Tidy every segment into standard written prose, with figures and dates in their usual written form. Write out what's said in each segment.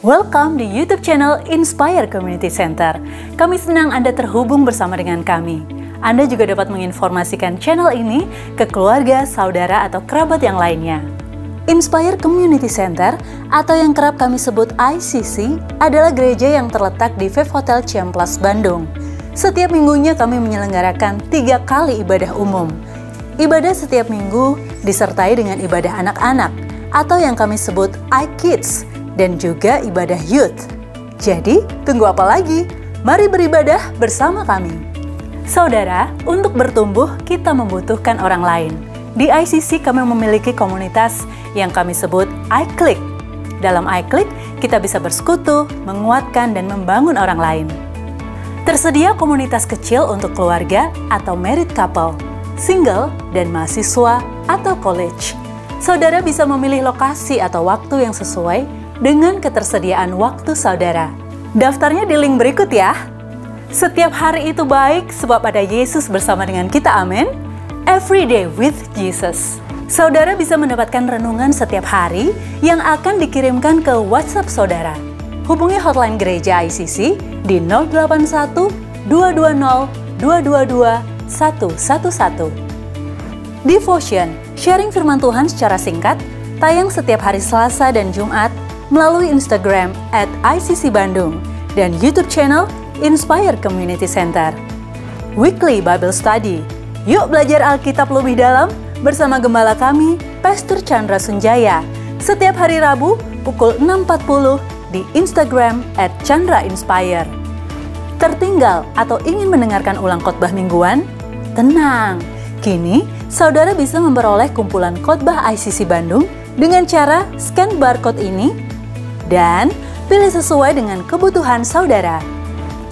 Welcome di YouTube channel Inspire Community Center. Kami senang Anda terhubung bersama dengan kami. Anda juga dapat menginformasikan channel ini ke keluarga, saudara, atau kerabat yang lainnya. Inspire Community Center atau yang kerap kami sebut ICC adalah gereja yang terletak di Vive Hotel Ciamplas, Bandung. Setiap minggunya kami menyelenggarakan 3 kali ibadah umum. Ibadah setiap minggu disertai dengan ibadah anak-anak atau yang kami sebut iKids dan juga ibadah youth. Jadi, tunggu apa lagi? Mari beribadah bersama kami. Saudara, untuk bertumbuh kita membutuhkan orang lain. Di ICC kami memiliki komunitas yang kami sebut iClick. Dalam iClick, kita bisa bersekutu, menguatkan, dan membangun orang lain. Tersedia komunitas kecil untuk keluarga atau married couple, single, dan mahasiswa atau college. Saudara bisa memilih lokasi atau waktu yang sesuai dengan ketersediaan waktu saudara. Daftarnya di link berikut ya. Setiap hari itu baik sebab ada Yesus bersama dengan kita, amin. Every day with Jesus. Saudara bisa mendapatkan renungan setiap hari yang akan dikirimkan ke WhatsApp saudara. Hubungi hotline gereja ICC di 081 220 222 111. Devotion, sharing firman Tuhan secara singkat, tayang setiap hari Selasa dan Jumat melalui Instagram @ICC_Bandung dan YouTube channel Inspire Community Center. Weekly Bible Study, yuk belajar Alkitab lebih dalam bersama gembala kami, Pastor Chandra Sunjaya, setiap hari Rabu pukul 6.40 di Instagram @ChandraInspire. Tertinggal atau ingin mendengarkan ulang khotbah mingguan? Tenang, kini saudara bisa memperoleh kumpulan khotbah ICC Bandung dengan cara scan barcode ini dan pilih sesuai dengan kebutuhan saudara.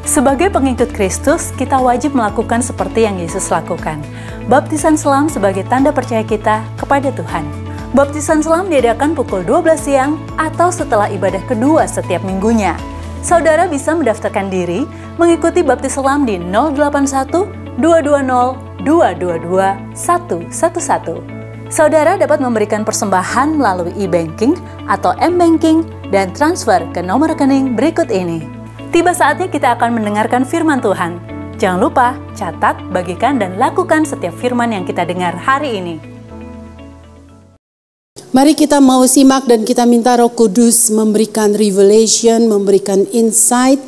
Sebagai pengikut Kristus, kita wajib melakukan seperti yang Yesus lakukan. Baptisan selam sebagai tanda percaya kita kepada Tuhan. Baptisan selam diadakan pukul 12 siang atau setelah ibadah kedua setiap minggunya. Saudara bisa mendaftarkan diri mengikuti baptis selam di 081 220 222 111. Saudara dapat memberikan persembahan melalui e-banking atau m-banking dan transfer ke nomor rekening berikut ini. Tiba saatnya kita akan mendengarkan firman Tuhan. Jangan lupa catat, bagikan, dan lakukan setiap firman yang kita dengar hari ini. Mari kita mau simak dan kita minta Roh Kudus memberikan revelation, memberikan insight,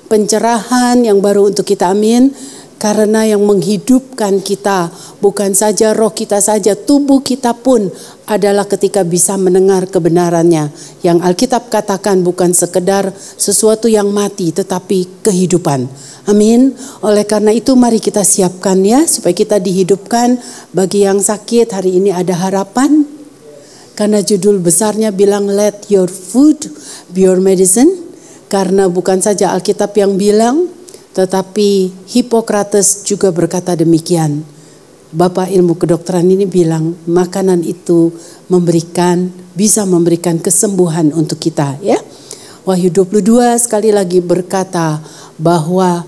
pencerahan yang baru untuk kita, amin. Karena yang menghidupkan kita bukan saja roh kita saja, tubuh kita pun adalah ketika bisa mendengar kebenarannya. Yang Alkitab katakan bukan sekedar sesuatu yang mati tetapi kehidupan. Amin. Oleh karena itu mari kita siapkan ya supaya kita dihidupkan. Bagi yang sakit hari ini ada harapan. Karena judul besarnya bilang let your food be your medicine. Karena bukan saja Alkitab yang bilang, tetapi Hippocrates juga berkata demikian. Bapak ilmu kedokteran ini bilang makanan itu bisa memberikan kesembuhan untuk kita ya. Wahyu 22 sekali lagi berkata bahwa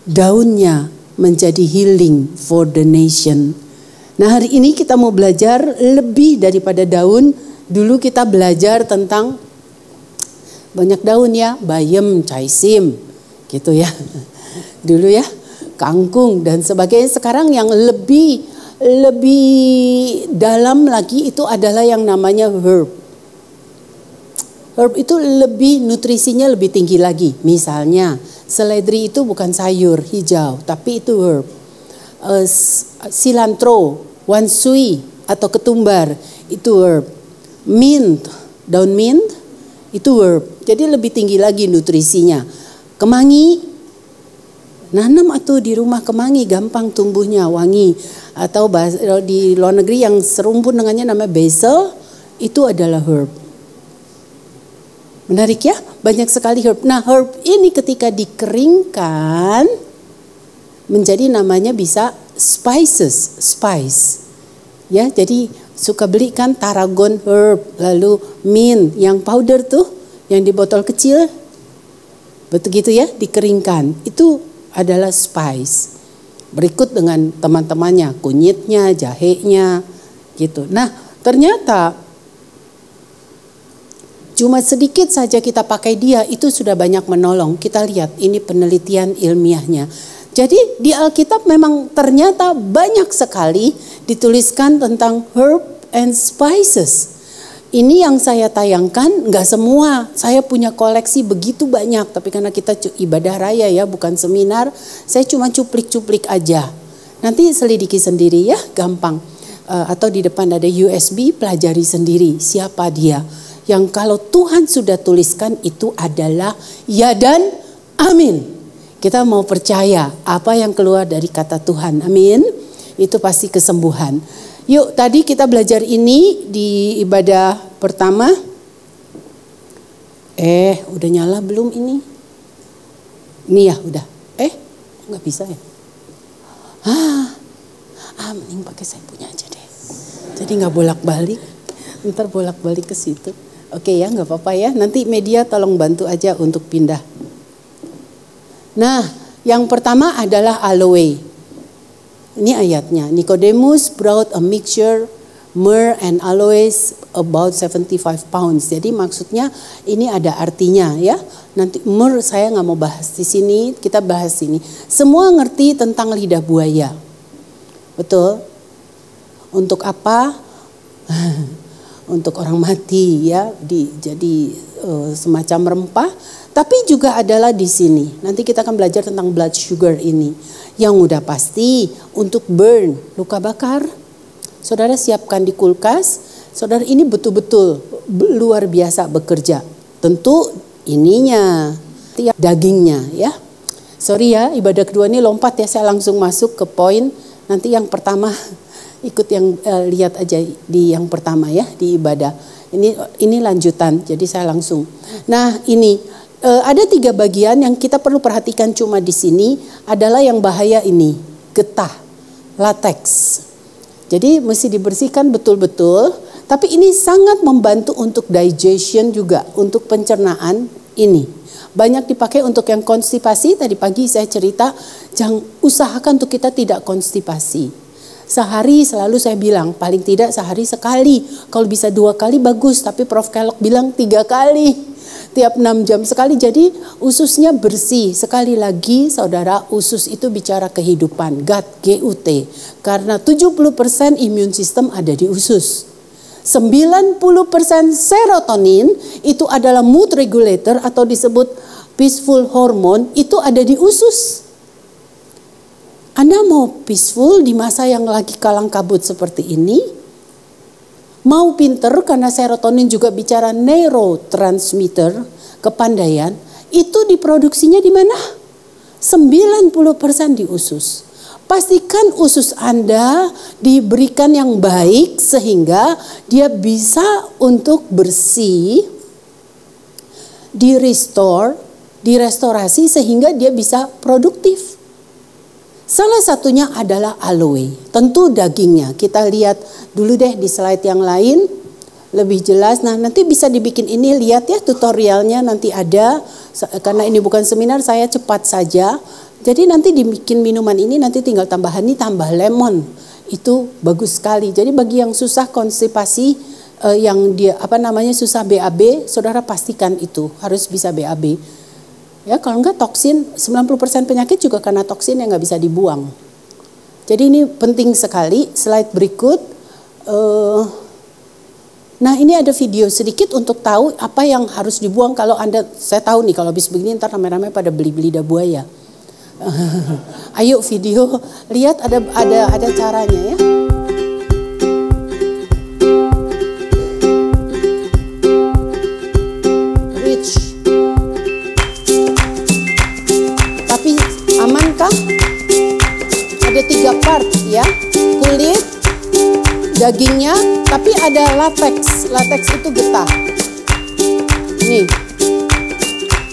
daunnya menjadi healing for the nation. Nah hari ini kita mau belajar lebih daripada daun. Dulu kita belajar tentang banyak daun ya, bayem, caisim gitu ya. Dulu ya, kangkung dan sebagainya. Sekarang yang lebih dalam lagi itu adalah yang namanya herb. Herb itu nutrisinya lebih tinggi lagi. Misalnya, seledri itu bukan sayur hijau, tapi itu herb. Cilantro, wanshui atau ketumbar itu herb. Mint, daun mint itu herb. Jadi lebih tinggi lagi nutrisinya. Kemangi, nanam atau di rumah kemangi gampang tumbuhnya, wangi. Atau di luar negeri yang serumpun dengannya namanya basil, itu adalah herb. Menarik ya, banyak sekali herb. Nah herb ini ketika dikeringkan menjadi namanya bisa spice. Ya, jadi suka beli kan tarragon herb, lalu mint yang powder tuh, yang di botol kecil. Betul gitu ya, dikeringkan. Itu adalah spice. Berikut dengan teman-temannya, kunyitnya, jahenya, gitu. Nah, ternyata Cuma sedikit saja kita pakai dia, itu sudah banyak menolong. Kita lihat ini penelitian ilmiahnya. Jadi di Alkitab memang ternyata banyak sekali dituliskan tentang herb and spices. Ini yang saya tayangkan, nggak semua. Saya punya koleksi begitu banyak, tapi karena kita ibadah raya ya, bukan seminar, saya cuma cuplik-cuplik aja. Nanti selidiki sendiri ya, gampang. Atau di depan ada USB, pelajari sendiri siapa dia. Yang kalau Tuhan sudah tuliskan itu adalah ya dan amin. Kita mau percaya apa yang keluar dari kata Tuhan, amin. Itu pasti kesembuhan. Yuk, tadi kita belajar ini di ibadah pertama. Udah nyala belum ini? Ini ya, udah. Nggak bisa ya? Mending pakai saya punya aja deh. Jadi nggak bolak-balik. Ntar bolak-balik ke situ. Oke ya, nggak apa-apa ya. Nanti media tolong bantu aja untuk pindah. Nah, yang pertama adalah aloe. Ini ayatnya. Nicodemus brought a mixture myrrh and aloes about 75 pounds. Jadi maksudnya ini ada artinya ya. Nanti myrrh saya nggak mau bahas di sini. Kita bahas ini. Semua ngerti tentang lidah buaya. Betul? Untuk apa? Untuk orang mati ya, jadi semacam rempah. Tapi juga adalah di sini. Nanti kita akan belajar tentang blood sugar ini. Yang udah pasti untuk burn, luka bakar. Saudara siapkan di kulkas. Saudara ini betul-betul luar biasa bekerja. Tentu ininya, dagingnya ya. Sorry ya, ibadah kedua ini lompat ya, saya langsung masuk ke poin. Nanti yang pertama ikut yang lihat aja di yang pertama ya, di ibadah. Ini lanjutan, jadi saya langsung. Nah ini ada 3 bagian yang kita perlu perhatikan cuma di sini adalah yang bahaya ini, getah, latex. Jadi mesti dibersihkan betul-betul. Tapi ini sangat membantu untuk digestion juga, untuk pencernaan ini. Banyak dipakai untuk yang konstipasi. Tadi pagi saya cerita, jangan usahakan untuk kita tidak konstipasi. Sehari selalu saya bilang, paling tidak sehari sekali. Kalau bisa 2 kali bagus, tapi Prof. Kellogg bilang 3 kali. Tiap 6 jam sekali, jadi ususnya bersih. Sekali lagi saudara, usus itu bicara kehidupan, gut, G-U-T. Karena 70% imun sistem ada di usus. 90% serotonin itu adalah mood regulator atau disebut peaceful hormone, itu ada di usus. Anda mau peaceful di masa yang lagi kalang kabut seperti ini? Mau pinter karena serotonin juga bicara neurotransmitter, kepandaian, itu diproduksinya di mana? 90% di usus. Pastikan usus Anda diberikan yang baik sehingga dia bisa untuk bersih, direstorasi sehingga dia bisa produktif. Salah satunya adalah aloe, tentu dagingnya. Kita lihat dulu deh di slide yang lain, lebih jelas. Nah nanti bisa dibikin ini, lihat ya tutorialnya nanti ada. Karena ini bukan seminar, saya cepat saja. Jadi nanti dibikin minuman ini, nanti tinggal tambahan ini, tambah lemon. Itu bagus sekali. Jadi bagi yang susah konstipasi, yang dia susah BAB, saudara pastikan itu harus bisa BAB. Ya, kalau enggak toksin, 90% penyakit juga karena toksin yang nggak bisa dibuang. Jadi ini penting sekali. Slide berikut. Nah ini ada video sedikit untuk tahu apa yang harus dibuang kalau Anda, saya tahu nih kalau habis begini ntar rame-rame pada beli-beli lidah buaya. Ayo video, lihat ada caranya ya. Amankah? Ada 3 part ya, kulit, dagingnya, tapi ada latex. Latex itu getah.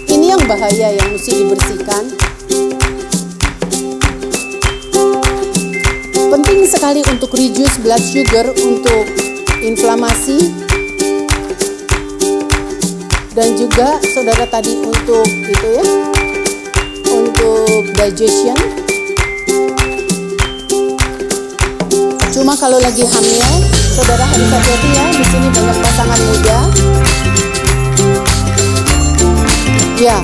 Ini yang bahaya yang mesti dibersihkan. Penting sekali untuk reduce blood sugar, untuk inflamasi, dan juga saudara tadi untuk gitu ya. Untuk digestion. Cuma kalau lagi hamil, saudara harus hati-hati ya. Di sini banyak pasangan muda. Ya,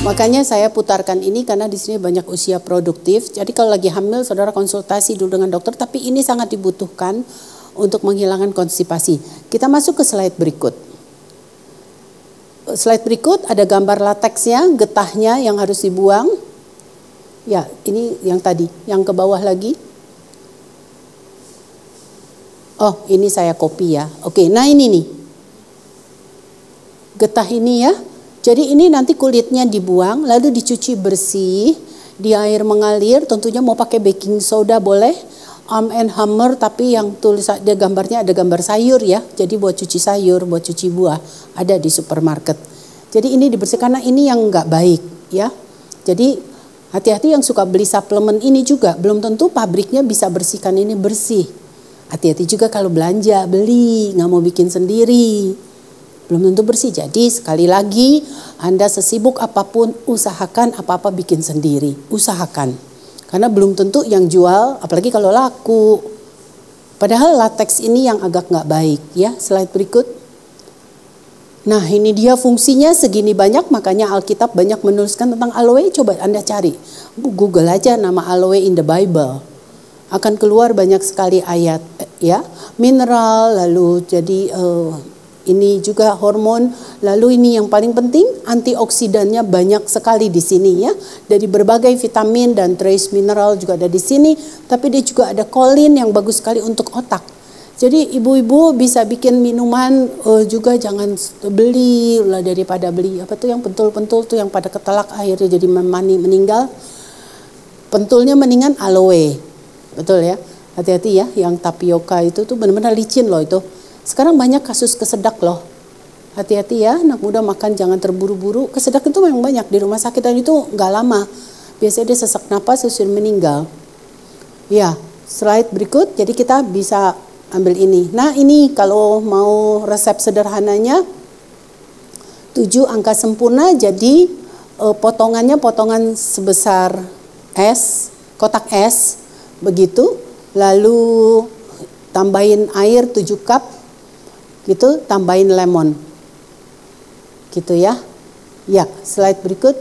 makanya saya putarkan ini karena di sini banyak usia produktif. Jadi kalau lagi hamil, saudara konsultasi dulu dengan dokter. Tapi ini sangat dibutuhkan untuk menghilangkan konstipasi. Kita masuk ke slide berikut. Slide berikut ada gambar lateksnya, getahnya yang harus dibuang. Ya, ini yang tadi, yang ke bawah lagi. Oh, ini saya copy ya. Oke, nah ini nih. Getah ini ya. Jadi ini nanti kulitnya dibuang, lalu dicuci bersih, di air mengalir, tentunya mau pakai baking soda boleh, Arm & Hammer, tapi yang tulis dia gambarnya ada gambar sayur ya, jadi buat cuci sayur, buat cuci buah, ada di supermarket. Jadi ini dibersihkan karena ini yang nggak baik ya. Jadi hati-hati yang suka beli suplemen ini juga, belum tentu pabriknya bisa bersihkan ini bersih. Hati-hati juga kalau belanja, beli, nggak mau bikin sendiri. Belum tentu bersih. Jadi sekali lagi Anda sesibuk apapun usahakan apa-apa bikin sendiri. Usahakan. Karena belum tentu yang jual apalagi kalau laku. Padahal lateks ini yang agak nggak baik ya. Slide berikut. Nah ini dia fungsinya segini banyak, makanya Alkitab banyak menuliskan tentang aloe. Coba Anda cari. Google aja nama aloe in the Bible. Akan keluar banyak sekali ayat ya. Mineral lalu jadi ini juga hormon, lalu ini yang paling penting antioksidannya banyak sekali di sini ya. Dari berbagai vitamin dan trace mineral juga ada di sini, tapi dia juga ada kolin yang bagus sekali untuk otak. Jadi ibu-ibu bisa bikin minuman juga jangan beli lah daripada beli apa tuh yang pentul-pentul tuh yang pada ketelak akhirnya jadi meninggal. Pentulnya mendingan aloe. Betul ya? Hati-hati ya, yang tapioka itu tuh benar-benar licin loh itu. Sekarang banyak kasus kesedak loh. Hati-hati ya, anak muda makan jangan terburu-buru. Kesedak itu memang banyak di rumah sakit dan itu nggak lama. Biasanya dia sesak napas terus meninggal. Ya, slide berikut. Jadi kita bisa ambil ini. Nah ini kalau mau resep sederhananya 7 angka sempurna. Jadi potongannya potongan sebesar es, kotak es, begitu. Lalu tambahin air 7 cup. Gitu, tambahin lemon. Gitu ya. Ya, slide berikut.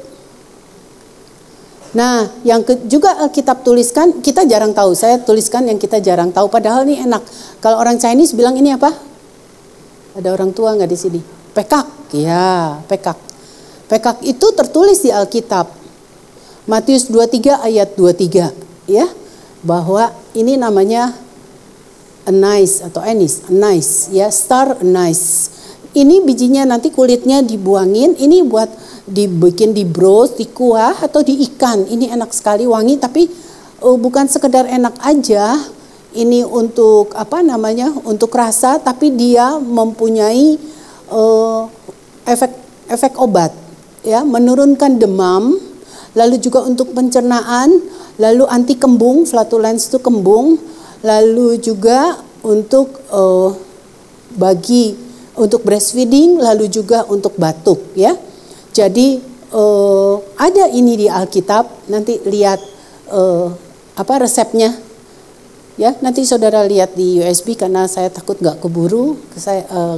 Nah, yang juga Alkitab tuliskan, kita jarang tahu. Saya tuliskan yang kita jarang tahu, padahal ini enak. Kalau orang Chinese bilang ini apa? Ada orang tua nggak di sini? Pekak. Ya, pekak. Pekak itu tertulis di Alkitab. Matius 23 ayat 23. Ya, bahwa ini namanya anise atau anise ya, star anise. Ini bijinya nanti kulitnya dibuangin, ini buat dibikin di broth, di kuah atau di ikan. Ini enak sekali wangi, tapi bukan sekedar enak aja. Ini untuk apa namanya? Untuk rasa, tapi dia mempunyai efek obat ya, menurunkan demam, lalu juga untuk pencernaan, lalu anti kembung, flatulence itu kembung. Lalu juga untuk untuk breastfeeding, lalu juga untuk batuk ya. Jadi ada ini di Alkitab. Nanti lihat apa resepnya ya. Nanti saudara lihat di USB karena saya takut nggak keburu.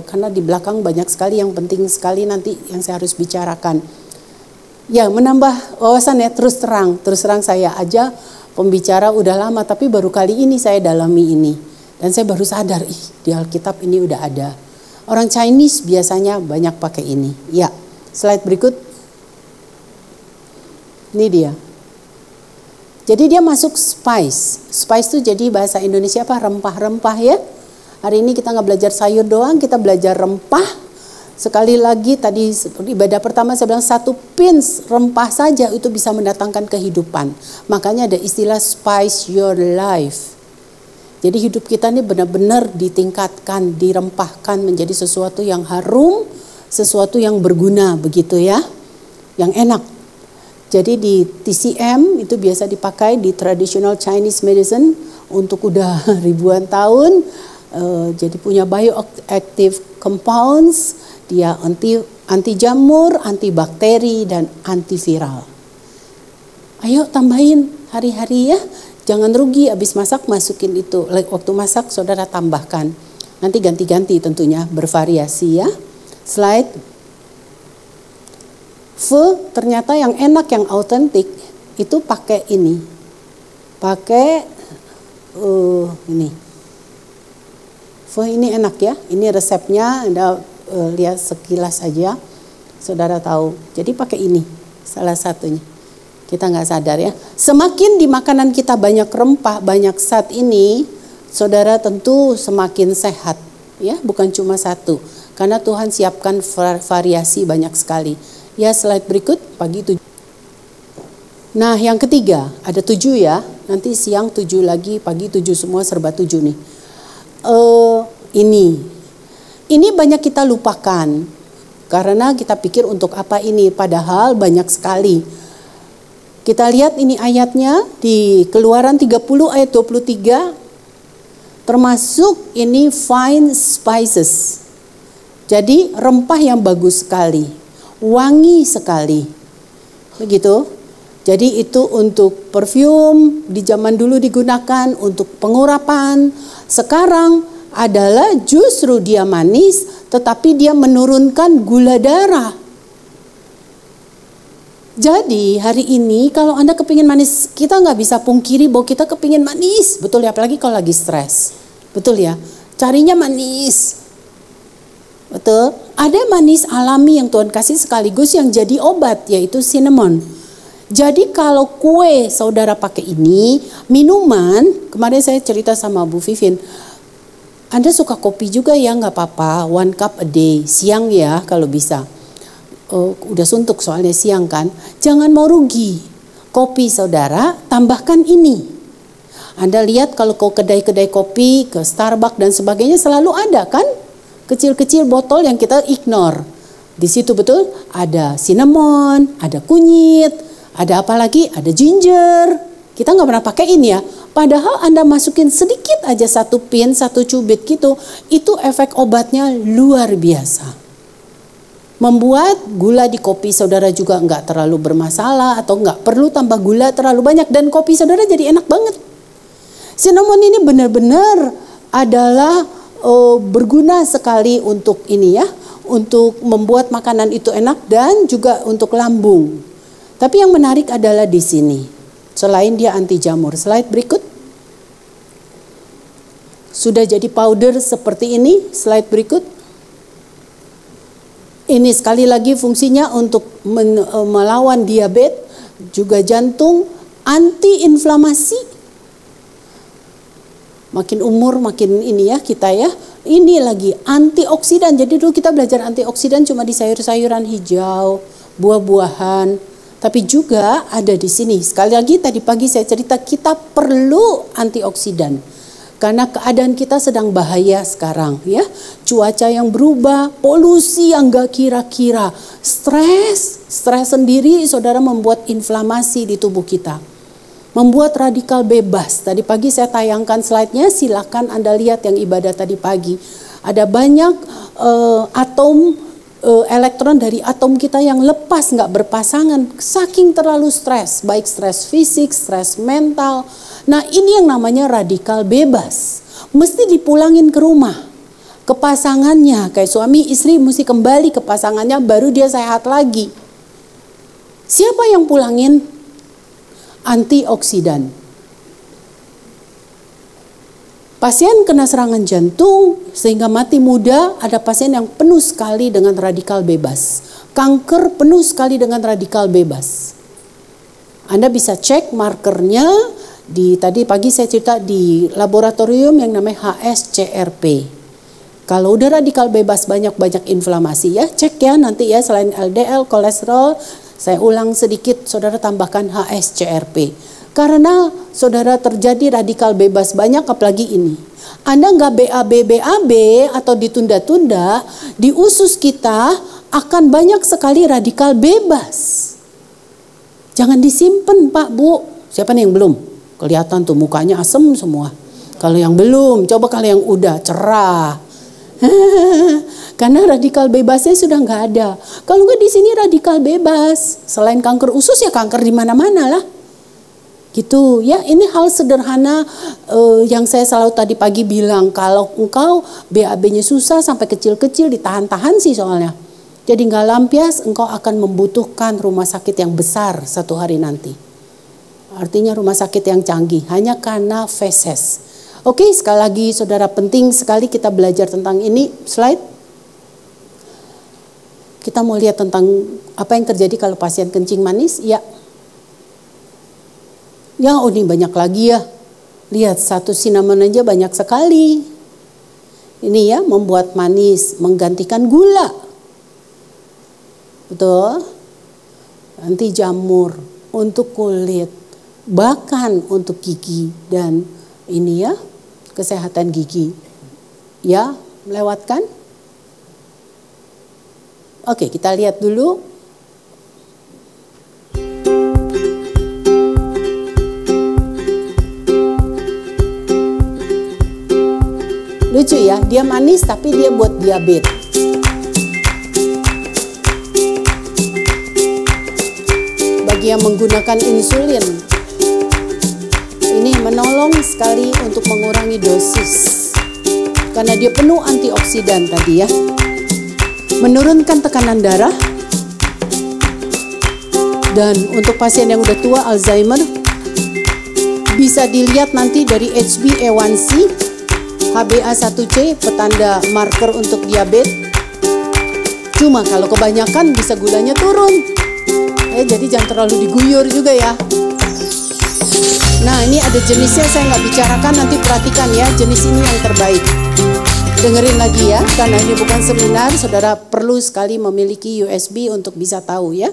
Karena di belakang banyak sekali yang penting sekali nanti yang saya harus bicarakan. Ya, menambah wawasan ya, terus terang saya aja. Pembicara udah lama, tapi baru kali ini saya dalami ini. Dan saya baru sadar, di Alkitab ini udah ada. Orang Chinese biasanya banyak pakai ini. Ya, slide berikut. Ini dia. Jadi dia masuk spice. Spice itu jadi bahasa Indonesia apa? Rempah-rempah ya. Hari ini kita nggak belajar sayur doang, kita belajar rempah. Sekali lagi tadi ibadah pertama saya bilang 1 pinch rempah saja itu bisa mendatangkan kehidupan. Makanya ada istilah spice your life. Jadi hidup kita ini benar-benar ditingkatkan, dirempahkan menjadi sesuatu yang harum, sesuatu yang berguna begitu ya. Yang enak. Jadi di TCM itu biasa dipakai di traditional Chinese medicine untuk udah ribuan tahun. Jadi punya bioactive compounds. Dia anti jamur, anti bakteri, dan antiviral. Ayo tambahin hari-hari ya. Jangan rugi habis masak masukin itu. Waktu masak saudara tambahkan. Nanti ganti-ganti tentunya bervariasi ya. Slide. Ternyata yang enak, yang autentik itu pakai ini. Pakai ini. Ini enak ya. Ini resepnya, Anda lihat sekilas aja. Saudara tahu. Jadi pakai ini salah satunya. Kita nggak sadar ya. Semakin di makanan kita banyak rempah, banyak zat ini, saudara tentu semakin sehat. Ya, bukan cuma satu. Karena Tuhan siapkan variasi banyak sekali. Ya, slide berikut pagi 7. Nah, yang ketiga ada 7 ya. Nanti siang 7 lagi, pagi 7, semua serba 7 nih. Ini banyak kita lupakan. Karena kita pikir untuk apa ini, padahal banyak sekali. Kita lihat ini ayatnya di Keluaran 30 ayat 23. Termasuk ini fine spices. Jadi rempah yang bagus sekali. Wangi sekali. Begitu. Jadi itu untuk parfum, di zaman dulu digunakan untuk pengurapan. Sekarang adalah justru dia manis, tetapi dia menurunkan gula darah. Jadi hari ini kalau Anda kepingin manis, kita nggak bisa pungkiri bahwa kita kepingin manis. Betul ya, apalagi kalau lagi stres. Betul ya, carinya manis. Betul, ada manis alami yang Tuhan kasih sekaligus yang jadi obat, yaitu cinnamon. Jadi kalau kue saudara pakai ini, minuman, kemarin saya cerita sama Bu Vivin, Anda suka kopi juga ya, nggak apa-apa, 1 cup a day, siang ya kalau bisa. Udah suntuk soalnya siang kan, jangan mau rugi. Kopi saudara tambahkan ini. Anda lihat kalau ke kedai-kedai kopi, ke Starbucks dan sebagainya selalu ada kan, kecil-kecil botol yang kita ignore. Di situ betul ada cinnamon, ada kunyit, ada apa lagi, ada ginger. Kita nggak pernah pakai ini ya. Padahal Anda masukin sedikit aja, 1 pin, 1 cubit gitu, itu efek obatnya luar biasa. Membuat gula di kopi saudara juga nggak terlalu bermasalah atau nggak perlu tambah gula terlalu banyak, dan kopi saudara jadi enak banget. Cinnamon ini benar-benar adalah berguna sekali untuk ini ya, untuk membuat makanan itu enak dan juga untuk lambung. Tapi yang menarik adalah di sini, selain dia anti jamur. Slide berikut. Sudah jadi powder seperti ini. Slide berikut. Ini sekali lagi fungsinya untuk melawan diabetes, juga jantung, anti-inflamasi. Makin umur makin ini ya kita ya. Ini lagi antioksidan. Jadi dulu kita belajar antioksidan cuma di sayur-sayuran hijau, buah-buahan. Tapi juga ada di sini. Sekali lagi tadi pagi saya cerita kita perlu antioksidan. Karena keadaan kita sedang bahaya sekarang ya. Cuaca yang berubah, polusi yang gak kira-kira, stres sendiri saudara membuat inflamasi di tubuh kita. Membuat radikal bebas. Tadi pagi saya tayangkan slide-nya, silakan Anda lihat yang ibadah tadi pagi. Ada banyak elektron dari atom kita yang lepas, gak berpasangan, saking terlalu stres, baik stres fisik, stres mental. Nah ini yang namanya radikal bebas. Mesti dipulangin ke rumah, ke pasangannya. Kayak suami istri mesti kembali ke pasangannya baru dia sehat lagi. Siapa yang pulangin? Antioksidan. Pasien kena serangan jantung sehingga mati muda, ada pasien yang penuh sekali dengan radikal bebas. Kanker penuh sekali dengan radikal bebas. Anda bisa cek markernya. Tadi pagi saya cerita di laboratorium yang namanya HSCRP. Kalau udah radikal bebas banyak inflamasi ya, cek ya nanti ya, selain LDL, kolesterol, saya ulang sedikit, saudara tambahkan HSCRP. Karena saudara terjadi radikal bebas banyak, apalagi ini. Anda nggak BAB atau ditunda-tunda, di usus kita akan banyak sekali radikal bebas. Jangan disimpan Pak Bu. Siapa nih yang belum? Kelihatan tuh mukanya asem semua. Kalau yang belum, coba kalau yang udah cerah. Karena radikal bebasnya sudah nggak ada. Kalau nggak di sini radikal bebas. Selain kanker usus ya kanker di mana-mana lah. Gitu ya, ini hal sederhana yang saya selalu tadi pagi bilang. Kalau engkau BAB-nya susah sampai kecil-kecil ditahan-tahan sih soalnya. Jadi nggak lampias, engkau akan membutuhkan rumah sakit yang besar satu hari nanti. Artinya rumah sakit yang canggih, hanya karena feses. Oke, sekali lagi saudara, penting sekali kita belajar tentang ini. Slide. Kita mau lihat tentang apa yang terjadi kalau pasien kencing manis. Ya, oh ini banyak lagi ya. Lihat, satu cinnamon aja banyak sekali. Ini ya, membuat manis, menggantikan gula. Betul? Anti jamur, untuk kulit, bahkan untuk gigi dan ini ya, kesehatan gigi. Ya, melewatkan. Oke, kita lihat dulu. Lucu ya, dia manis tapi dia buat diabetes. Bagi yang menggunakan insulin, ini menolong sekali untuk mengurangi dosis. Karena dia penuh antioksidan tadi ya. Menurunkan tekanan darah. Dan untuk pasien yang udah tua, Alzheimer, bisa dilihat nanti dari HbA1c, HbA1c, petanda marker untuk diabetes. Cuma kalau kebanyakan bisa gulanya turun. Jadi jangan terlalu diguyur juga ya. Nah, ini ada jenisnya, saya nggak bicarakan, nanti perhatikan ya, jenis ini yang terbaik. Dengerin lagi ya, karena ini bukan seminar, saudara perlu sekali memiliki USB untuk bisa tahu ya.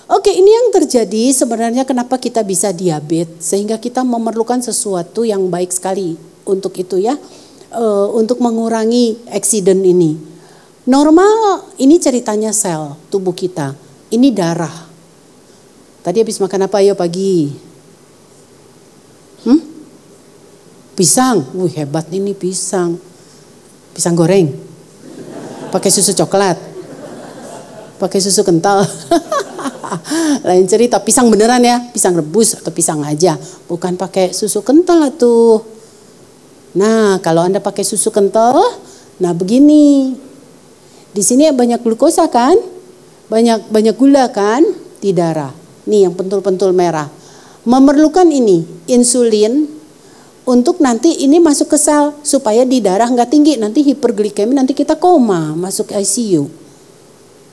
Oke, ini yang terjadi sebenarnya kenapa kita bisa diabetes, sehingga kita memerlukan sesuatu yang baik sekali untuk itu ya, untuk mengurangi accident ini. Normal, ini ceritanya sel tubuh kita, ini darah. Tadi habis makan apa ya pagi? Pisang, hebat ini pisang. Pisang goreng, pakai susu coklat, pakai susu kental. Lain cerita, pisang beneran ya, pisang rebus atau pisang aja, bukan pakai susu kental tuh. Nah, kalau Anda pakai susu kental, nah begini, di sini banyak glukosa kan, banyak gula kan di darah. Nih yang pentul-pentul merah, memerlukan ini insulin. Untuk nanti ini masuk ke sel supaya di darah nggak tinggi, nanti hiperglikemi, nanti kita koma, masuk ICU.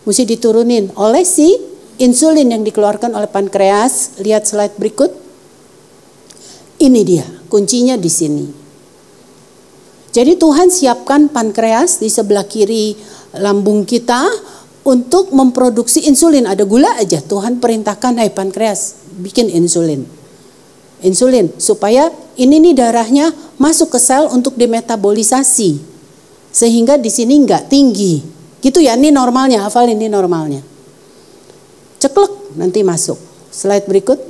Mesti diturunin oleh si insulin yang dikeluarkan oleh pankreas. Lihat slide berikut. Ini dia, kuncinya di sini. Jadi Tuhan siapkan pankreas di sebelah kiri lambung kita untuk memproduksi insulin. Ada gula aja, Tuhan perintahkan, hai pankreas, bikin insulin. Insulin supaya ini nih darahnya masuk ke sel untuk dimetabolisasi sehingga di sini nggak tinggi gitu ya. Ini normalnya, hafal ini normalnya, ceklek nanti masuk. Slide berikut.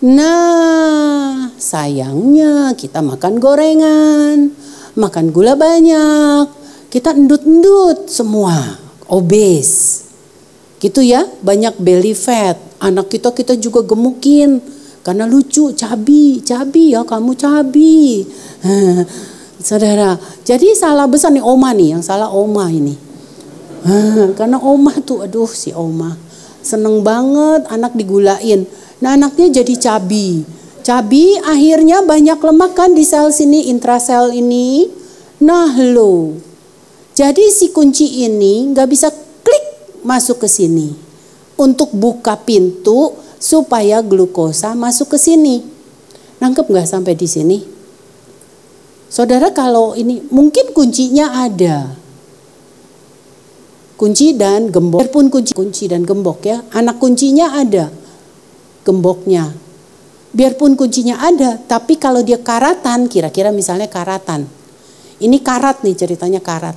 Nah, sayangnya kita makan gorengan, makan gula banyak, kita endut-endut semua, obes gitu ya, banyak belly fat. Anak kita juga gemukin karena lucu, cabi ya, kamu cabi. Saudara, jadi salah besar nih oma nih, yang salah oma ini. Karena oma tuh, aduh si oma seneng banget anak digulain. Nah anaknya jadi cabi akhirnya banyak lemak kan di sel sini, intrasel ini. Nah lo, jadi si kunci ini nggak bisa klik masuk ke sini untuk buka pintu supaya glukosa masuk ke sini. Nangkep nggak sampai di sini? Saudara, kalau ini mungkin kuncinya ada. Kunci dan gembok. Biarpun kunci dan gembok ya. Anak kuncinya ada. Gemboknya. Biarpun kuncinya ada, tapi kalau dia karatan, kira-kira misalnya karatan. Ini karat nih ceritanya, karat.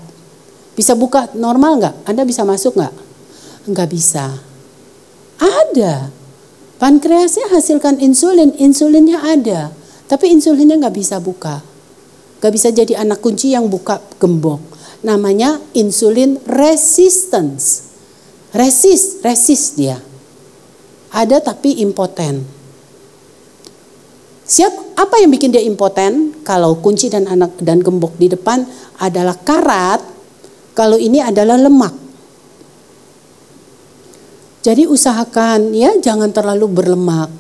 Bisa buka normal nggak? Anda bisa masuk nggak? Nggak bisa. Ada. Pankreasnya hasilkan insulin, insulinnya ada. Tapi insulinnya nggak bisa buka. Nggak bisa jadi anak kunci yang buka gembok. Namanya insulin resistance. Resist dia. Ada tapi impoten. Apa yang bikin dia impoten? Kalau kunci dan gembok di depan adalah karat. Kalau ini adalah lemak. Jadi usahakan ya jangan terlalu berlemak.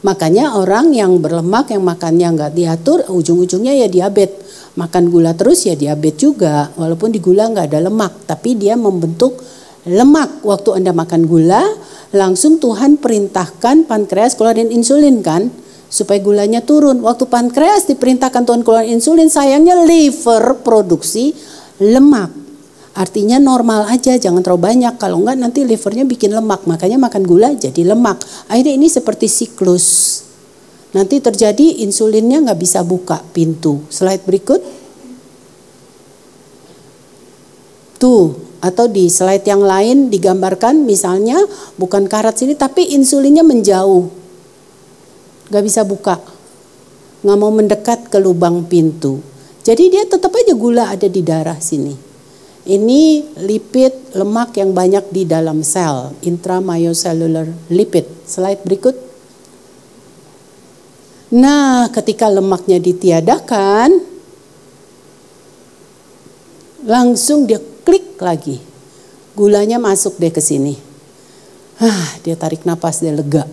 Makanya orang yang berlemak, yang makannya nggak diatur, ujung-ujungnya ya diabetes. Makan gula terus ya diabetes juga. Walaupun di gula nggak ada lemak, tapi dia membentuk lemak. Waktu Anda makan gula, langsung Tuhan perintahkan pankreas keluarin insulin kan, supaya gulanya turun. Waktu pankreas diperintahkan Tuhan keluarin insulin, sayangnya liver produksi lemak. Artinya normal aja, jangan terlalu banyak. Kalau enggak nanti livernya bikin lemak. Makanya makan gula jadi lemak. Akhirnya ini seperti siklus. Nanti terjadi insulinnya nggak bisa buka pintu. Slide berikut. Tuh, atau di slide yang lain digambarkan misalnya bukan karat sini tapi insulinnya menjauh. Nggak bisa buka. Nggak mau mendekat ke lubang pintu. Jadi dia tetap aja gula ada di darah sini. Ini lipid lemak yang banyak di dalam sel, intramyocellular lipid. Slide berikut. Nah, ketika lemaknya ditiadakan, langsung dia klik lagi. Gulanya masuk deh ke sini. Dia tarik napas, dia lega.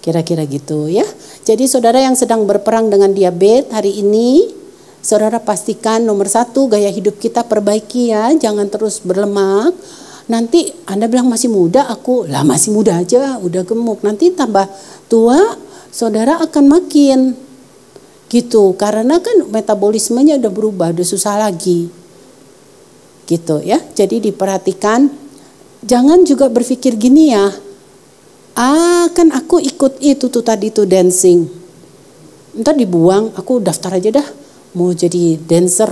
Kira-kira gitu ya. Jadi saudara yang sedang berperang dengan diabetes hari ini, saudara pastikan nomor 1 gaya hidup kita perbaiki ya, jangan terus berlemak. Nanti Anda bilang masih muda, aku lah masih muda aja, udah gemuk. Nanti tambah tua, saudara akan makin gitu. Karena kan metabolismenya udah berubah, udah susah lagi. Gitu ya. Jadi diperhatikan, jangan juga berpikir gini ya. Kan aku ikut itu tuh tadi tuh dancing. Ntar dibuang, aku daftar aja dah. Mau jadi dancer.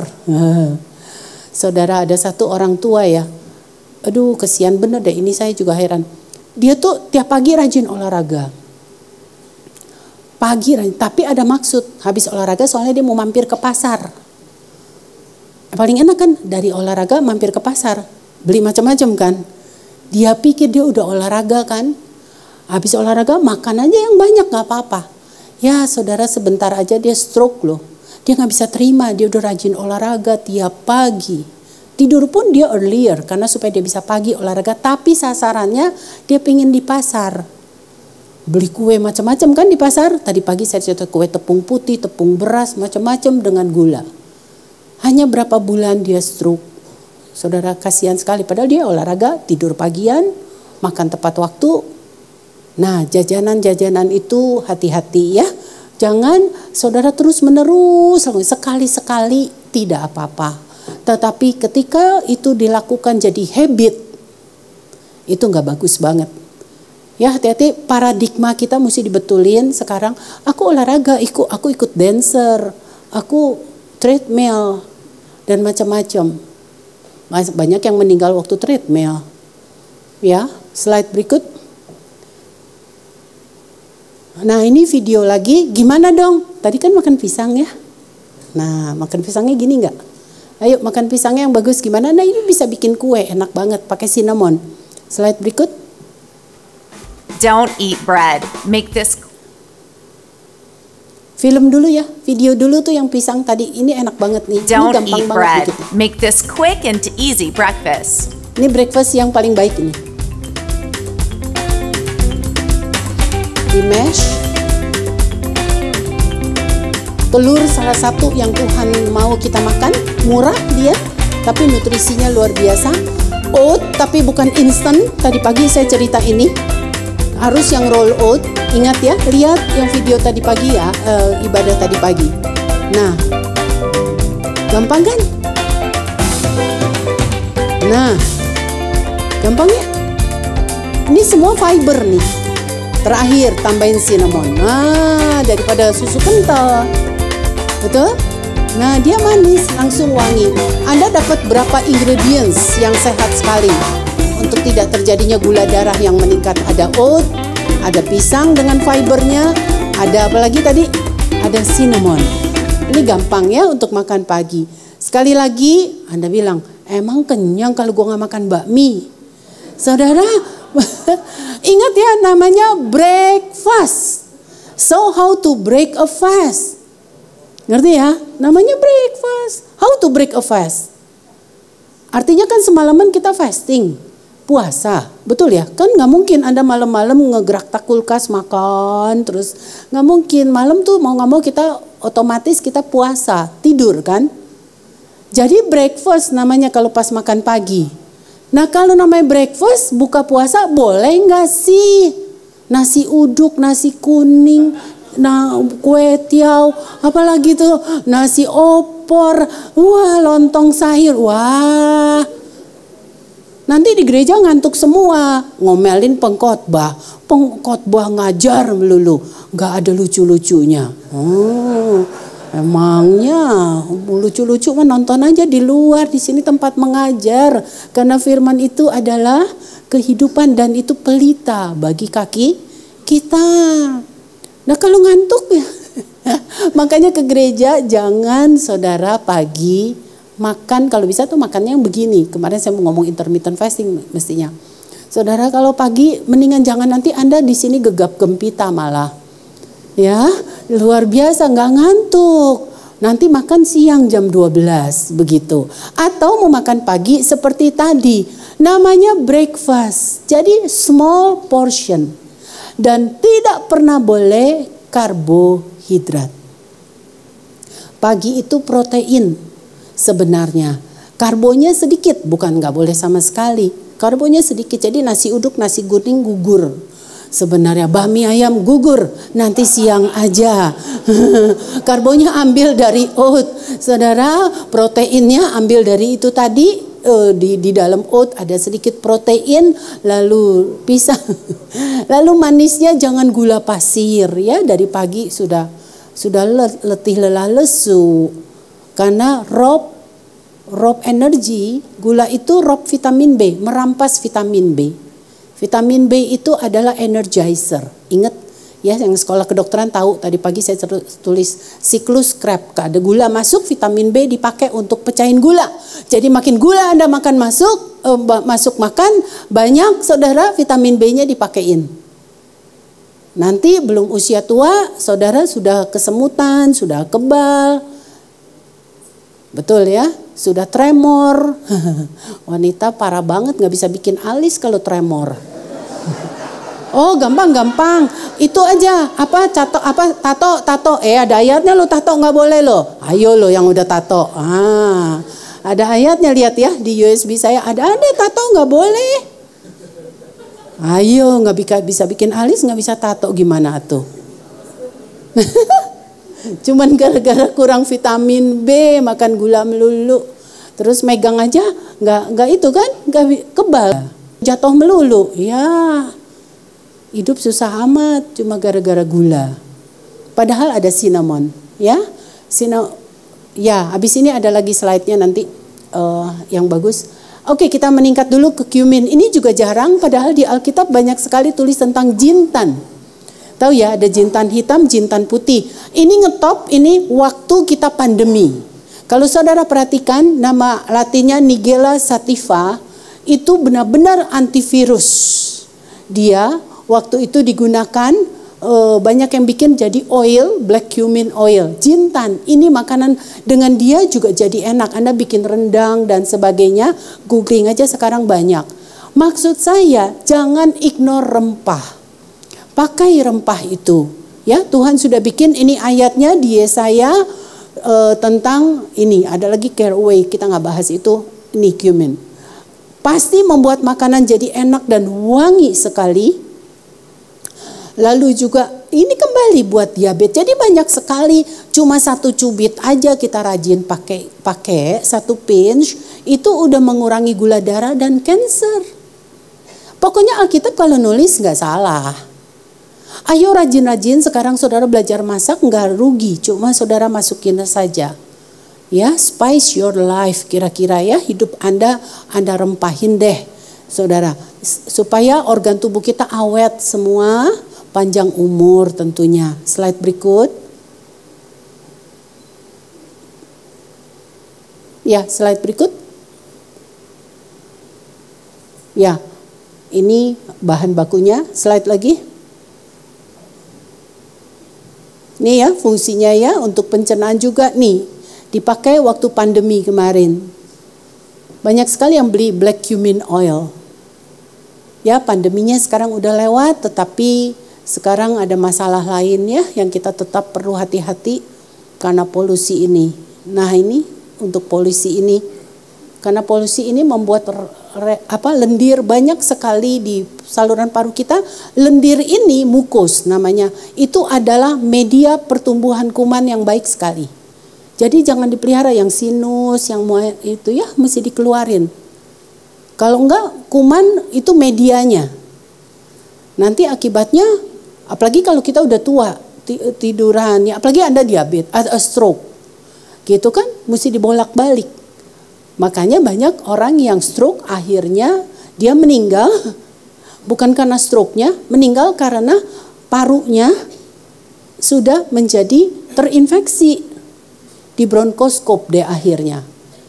Saudara ada satu orang tua ya. Aduh kesian bener deh, ini saya juga heran. Dia tuh tiap pagi rajin olahraga. Pagi rajin, tapi ada maksud. Habis olahraga soalnya dia mau mampir ke pasar. Paling enak kan dari olahraga mampir ke pasar. Beli macam-macam kan. Dia pikir dia udah olahraga kan. Habis olahraga makan aja yang banyak gak apa-apa. Ya saudara sebentar aja dia stroke loh. Dia nggak bisa terima, dia udah rajin olahraga tiap pagi. Tidur pun dia earlier karena supaya dia bisa pagi olahraga. Tapi sasarannya dia pingin di pasar. Beli kue macam-macam kan di pasar. Tadi pagi saya cetak kue tepung putih, tepung beras, macam-macam dengan gula. Hanya berapa bulan dia stroke. Saudara kasihan sekali. Padahal dia olahraga, tidur pagian, makan tepat waktu. Nah jajanan-jajanan itu hati-hati ya. Jangan saudara terus menerus, sekali-sekali tidak apa-apa. Tetapi ketika itu dilakukan jadi habit, itu nggak bagus banget. Ya hati-hati, paradigma kita mesti dibetulin sekarang. Aku olahraga, aku ikut dancer, aku treadmill, dan macam-macam. Banyak yang meninggal waktu treadmill. Ya, slide berikut. Nah ini video lagi, gimana dong? Tadi kan makan pisang ya. Nah makan pisangnya gini nggak? Ayo makan pisangnya yang bagus gimana? Nah ini bisa bikin kue, enak banget pakai cinnamon. Slide berikut. Don't eat bread. Make this. Film dulu ya, video dulu tuh yang pisang tadi. Ini enak banget nih. Don't ini gampang eat banget bread. bikinnya. Make this quick and easy breakfast. Ini breakfast yang paling baik ini. Di mash. Telur salah satu yang Tuhan mau kita makan, murah dia, tapi nutrisinya luar biasa. Oat, tapi bukan instan. Tadi pagi saya cerita ini, harus yang roll oat. Ingat ya, lihat yang video tadi pagi ya, ibadah tadi pagi. Nah, gampang kan? Nah, gampang ya? Ini semua fiber nih. Terakhir tambahin cinnamon. Nah, daripada susu kental. Betul? Nah, dia manis, langsung wangi. Anda dapat berapa ingredients yang sehat sekali untuk tidak terjadinya gula darah yang meningkat. Ada oat, ada pisang dengan fibernya, ada apa lagi tadi? Ada cinnamon. Ini gampang ya untuk makan pagi. Sekali lagi, Anda bilang, emang kenyang kalau gua nggak makan bakmi? Saudara, ingat ya namanya breakfast. So how to break a fast? Ngerti ya? Namanya breakfast. How to break a fast? Artinya kan semalaman kita fasting, puasa, betul ya? Kan nggak mungkin Anda malam-malam ngegerak tak kulkas makan terus, nggak mungkin. Malam tuh mau nggak mau kita otomatis kita puasa, tidur kan? Jadi breakfast namanya kalau pas makan pagi. Nah kalau namanya breakfast, buka puasa boleh nggak sih? Nasi uduk, nasi kuning, kue tiaw, apalagi tuh nasi opor, wah lontong sayur, wah. Nanti di gereja ngantuk semua, ngomelin pengkhotbah ngajar melulu, nggak ada lucu-lucunya. Emangnya lucu-lucu mah nonton aja di luar, di sini tempat mengajar. Karena firman itu adalah kehidupan dan itu pelita bagi kaki kita. Nah kalau ngantuk ya, makanya ke gereja jangan saudara pagi makan, kalau bisa tuh makannya yang begini. Kemarin saya mau ngomong intermittent fasting mestinya. Saudara kalau pagi mendingan jangan, nanti Anda di sini gegap gempita malah. Ya, luar biasa nggak ngantuk. Nanti makan siang jam 12 begitu. Atau mau makan pagi seperti tadi. Namanya breakfast. Jadi small portion. Dan tidak pernah boleh karbohidrat. Pagi itu protein sebenarnya. Karbonya sedikit, bukan nggak boleh sama sekali. Karbonya sedikit, jadi nasi uduk, nasi kuning gugur. Sebenarnya bahmi ayam gugur, nanti siang aja. Karbonya ambil dari oat. Saudara, proteinnya ambil dari itu tadi. Di dalam oat ada sedikit protein, lalu pisang. Lalu manisnya jangan gula pasir ya, dari pagi sudah letih lelah lesu. Karena rob energi, gula itu rob vitamin B, merampas vitamin B. Vitamin B itu adalah energizer. Ingat ya, yang sekolah kedokteran tahu, tadi pagi saya tulis siklus Krebs. Ada gula masuk, vitamin B dipakai untuk pecahin gula. Jadi makin gula Anda makan masuk makan banyak, saudara, vitamin B-nya dipakein. Nanti belum usia tua, saudara sudah kesemutan, sudah kebal. Betul ya, sudah tremor. Wanita parah banget, nggak bisa bikin alis kalau tremor. Oh gampang. Itu aja tato. Ada ayatnya lo, tato nggak boleh lo. Ayo lo yang udah tato. Ada ayatnya, lihat ya di USB saya ada tato nggak boleh. Ayo, nggak bisa bikin alis, nggak bisa tato, gimana tuh? Cuman gara-gara kurang vitamin B, makan gula melulu, terus megang aja nggak itu kan, nggak kebal, jatuh melulu, ya. Hidup susah amat cuma gara-gara gula. Padahal ada cinnamon, ya. Ya, habis ini ada lagi slide-nya nanti yang bagus. Oke, kita meningkat dulu ke cumin. Ini juga jarang, padahal di Alkitab banyak sekali tulis tentang jintan. Tahu ya, ada jintan hitam, jintan putih. Ini ngetop, ini waktu kita pandemi. Kalau saudara perhatikan, nama latinnya Nigella sativa, itu benar-benar antivirus. Dia waktu itu digunakan, banyak yang bikin jadi oil, black cumin oil. Jintan, ini makanan dengan dia juga jadi enak. Anda bikin rendang dan sebagainya, googling aja sekarang banyak. Maksud saya, jangan ignore rempah. Pakai rempah itu. Ya, Tuhan sudah bikin ini ayatnya di Yesaya tentang ini. Ada lagi caraway, kita nggak bahas itu. Ini cumin. Pasti membuat makanan jadi enak dan wangi sekali. Lalu juga ini kembali buat diabetes. Jadi banyak sekali, cuma 1 cubit aja kita rajin pakai 1 pinch, itu udah mengurangi gula darah dan kanker. Pokoknya Alkitab kalau nulis nggak salah. Ayo rajin-rajin, sekarang saudara belajar masak nggak rugi, cuma saudara masukin saja. Ya, spice your life, kira-kira ya, hidup Anda rempahin deh, saudara, supaya organ tubuh kita awet semua, panjang umur tentunya. Slide berikut. Ya, slide berikut. Ya, ini bahan bakunya. Slide lagi. Nih ya, fungsinya ya untuk pencernaan juga nih. Dipakai waktu pandemi kemarin. Banyak sekali yang beli black cumin oil. Ya, pandeminya sekarang udah lewat, tetapi sekarang ada masalah lain ya yang kita tetap perlu hati-hati karena polusi ini. Nah, ini untuk polusi ini. Karena polusi ini membuat lendir banyak sekali di saluran paru kita. Lendir ini mukus namanya. Itu adalah media pertumbuhan kuman yang baik sekali. Jadi jangan dipelihara yang sinus, yang itu ya mesti dikeluarin. Kalau enggak, kuman itu medianya. Nanti akibatnya, apalagi kalau kita udah tua, tiduran, ya, apalagi Anda diabetes, stroke, gitu kan, mesti dibolak-balik. Makanya banyak orang yang stroke akhirnya dia meninggal, bukan karena stroke-nya, meninggal karena parunya sudah menjadi terinfeksi. Di bronkoskop deh akhirnya.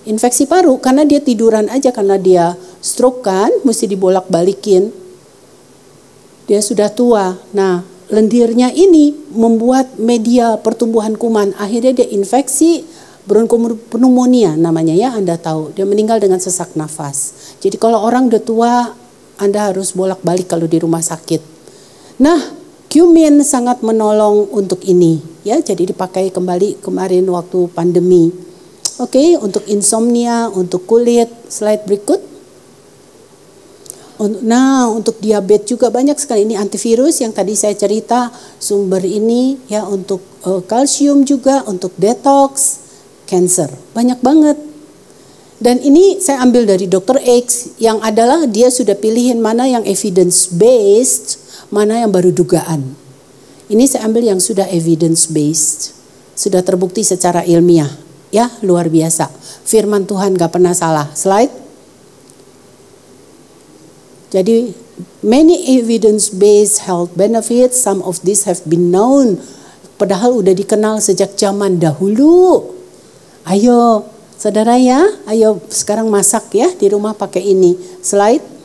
Infeksi paru karena dia tiduran aja, karena dia stroke kan, mesti dibolak-balikin. Dia sudah tua. Nah, lendirnya ini membuat media pertumbuhan kuman. Akhirnya dia infeksi, bronkopneumonia namanya ya, Anda tahu. Dia meninggal dengan sesak nafas. Jadi kalau orang udah tua, Anda harus bolak-balik kalau di rumah sakit. Nah, cumin sangat menolong untuk ini. Ya, jadi dipakai kembali kemarin waktu pandemi. Oke, untuk insomnia, untuk kulit, slide berikut. Nah, untuk diabetes juga banyak sekali. Ini antivirus yang tadi saya cerita, sumber ini ya, untuk kalsium juga, untuk detox, cancer. Banyak banget. Dan ini saya ambil dari Dr. X yang adalah dia sudah pilihin mana yang evidence based, mana yang baru dugaan. Ini saya ambil yang sudah evidence based, sudah terbukti secara ilmiah. Ya, luar biasa. Firman Tuhan gak pernah salah. Slide. Jadi, many evidence-based health benefits, some of these have been known. Padahal udah dikenal sejak zaman dahulu. Ayo, saudara ya, ayo sekarang masak ya di rumah pakai ini. Slide.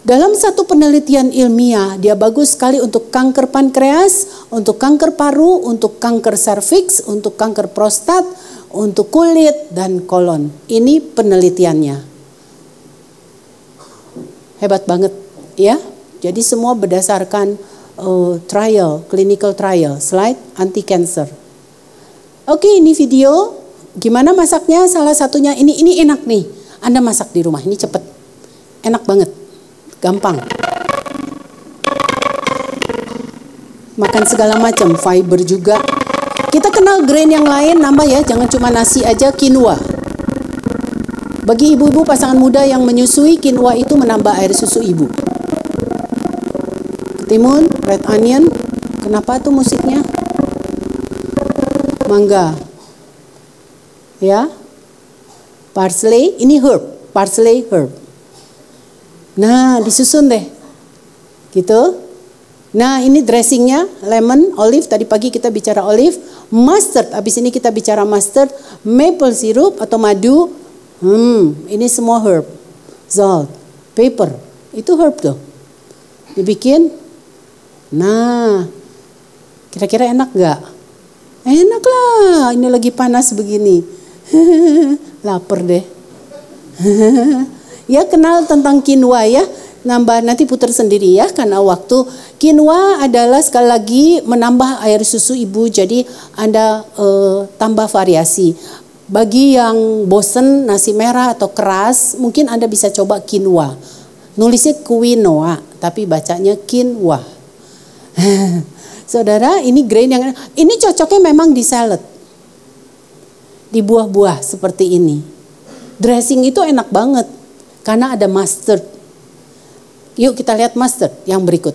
Dalam satu penelitian ilmiah, dia bagus sekali untuk kanker pankreas, untuk kanker paru, untuk kanker serviks, untuk kanker prostat, untuk kulit, dan kolon. Ini penelitiannya. Hebat banget ya. Jadi semua berdasarkan trial, clinical trial. Slide, anti-cancer. Oke, ini video. Gimana masaknya? Salah satunya ini enak nih. Anda masak di rumah, ini cepet. Enak banget. Gampang. Makan segala macam, fiber juga. Kita kenal grain yang lain, nambah ya, jangan cuma nasi aja, quinoa. Bagi ibu-ibu pasangan muda yang menyusui, quinoa itu menambah air susu ibu. Ketimun, red onion, kenapa tuh musiknya? Mangga. Ya. Parsley, ini herb, parsley herb. Nah, disusun deh. Gitu. Nah, ini dressingnya, lemon, olive. Tadi pagi kita bicara olive. Mustard, habis ini kita bicara mustard. Maple syrup atau madu. Ini semua herb. Salt, pepper. Itu herb tuh. Dibikin. Nah, kira-kira enak gak? Enak lah. Ini lagi panas begini. Lapar deh. Ya, kenal tentang quinoa ya. Nambah nanti putar sendiri ya karena waktu. Quinoa adalah sekali lagi menambah air susu ibu, jadi Anda tambah variasi. Bagi yang bosen nasi merah atau keras, mungkin Anda bisa coba quinoa. Nulisnya quinoa, tapi bacanya quinoa. Saudara, ini grain yang ini cocoknya memang di salad. Di buah-buah seperti ini. Dressing itu enak banget. Karena ada mustard. Yuk kita lihat mustard yang berikut.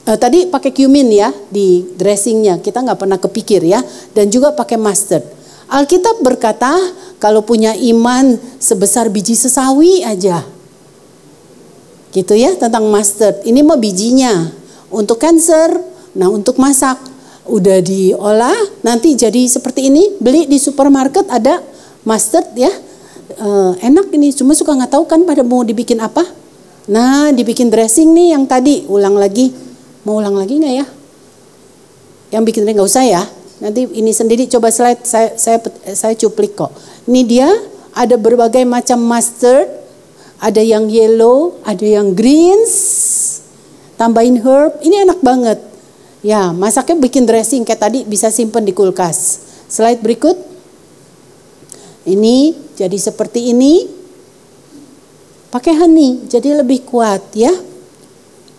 Tadi pakai cumin ya di dressingnya. Kita nggak pernah kepikir ya. Dan juga pakai mustard. Alkitab berkata kalau punya iman sebesar biji sesawi aja. Gitu ya tentang mustard. Ini mah bijinya. Untuk cancer. Nah untuk masak. Udah diolah. Nanti jadi seperti ini. Beli di supermarket ada mustard ya. Enak ini, cuma suka nggak tahu kan pada mau dibikin apa. Nah, dibikin dressing nih yang tadi. Ulang lagi, mau ulang lagi nggak ya? Yang bikin nggak usah ya. Nanti ini sendiri coba slide saya cuplik kok. Ini dia ada berbagai macam mustard, ada yang yellow, ada yang greens. Tambahin herb, ini enak banget. Ya, masaknya bikin dressing kayak tadi bisa simpen di kulkas. Slide berikut. Ini jadi seperti ini. Pakai honey, jadi lebih kuat ya.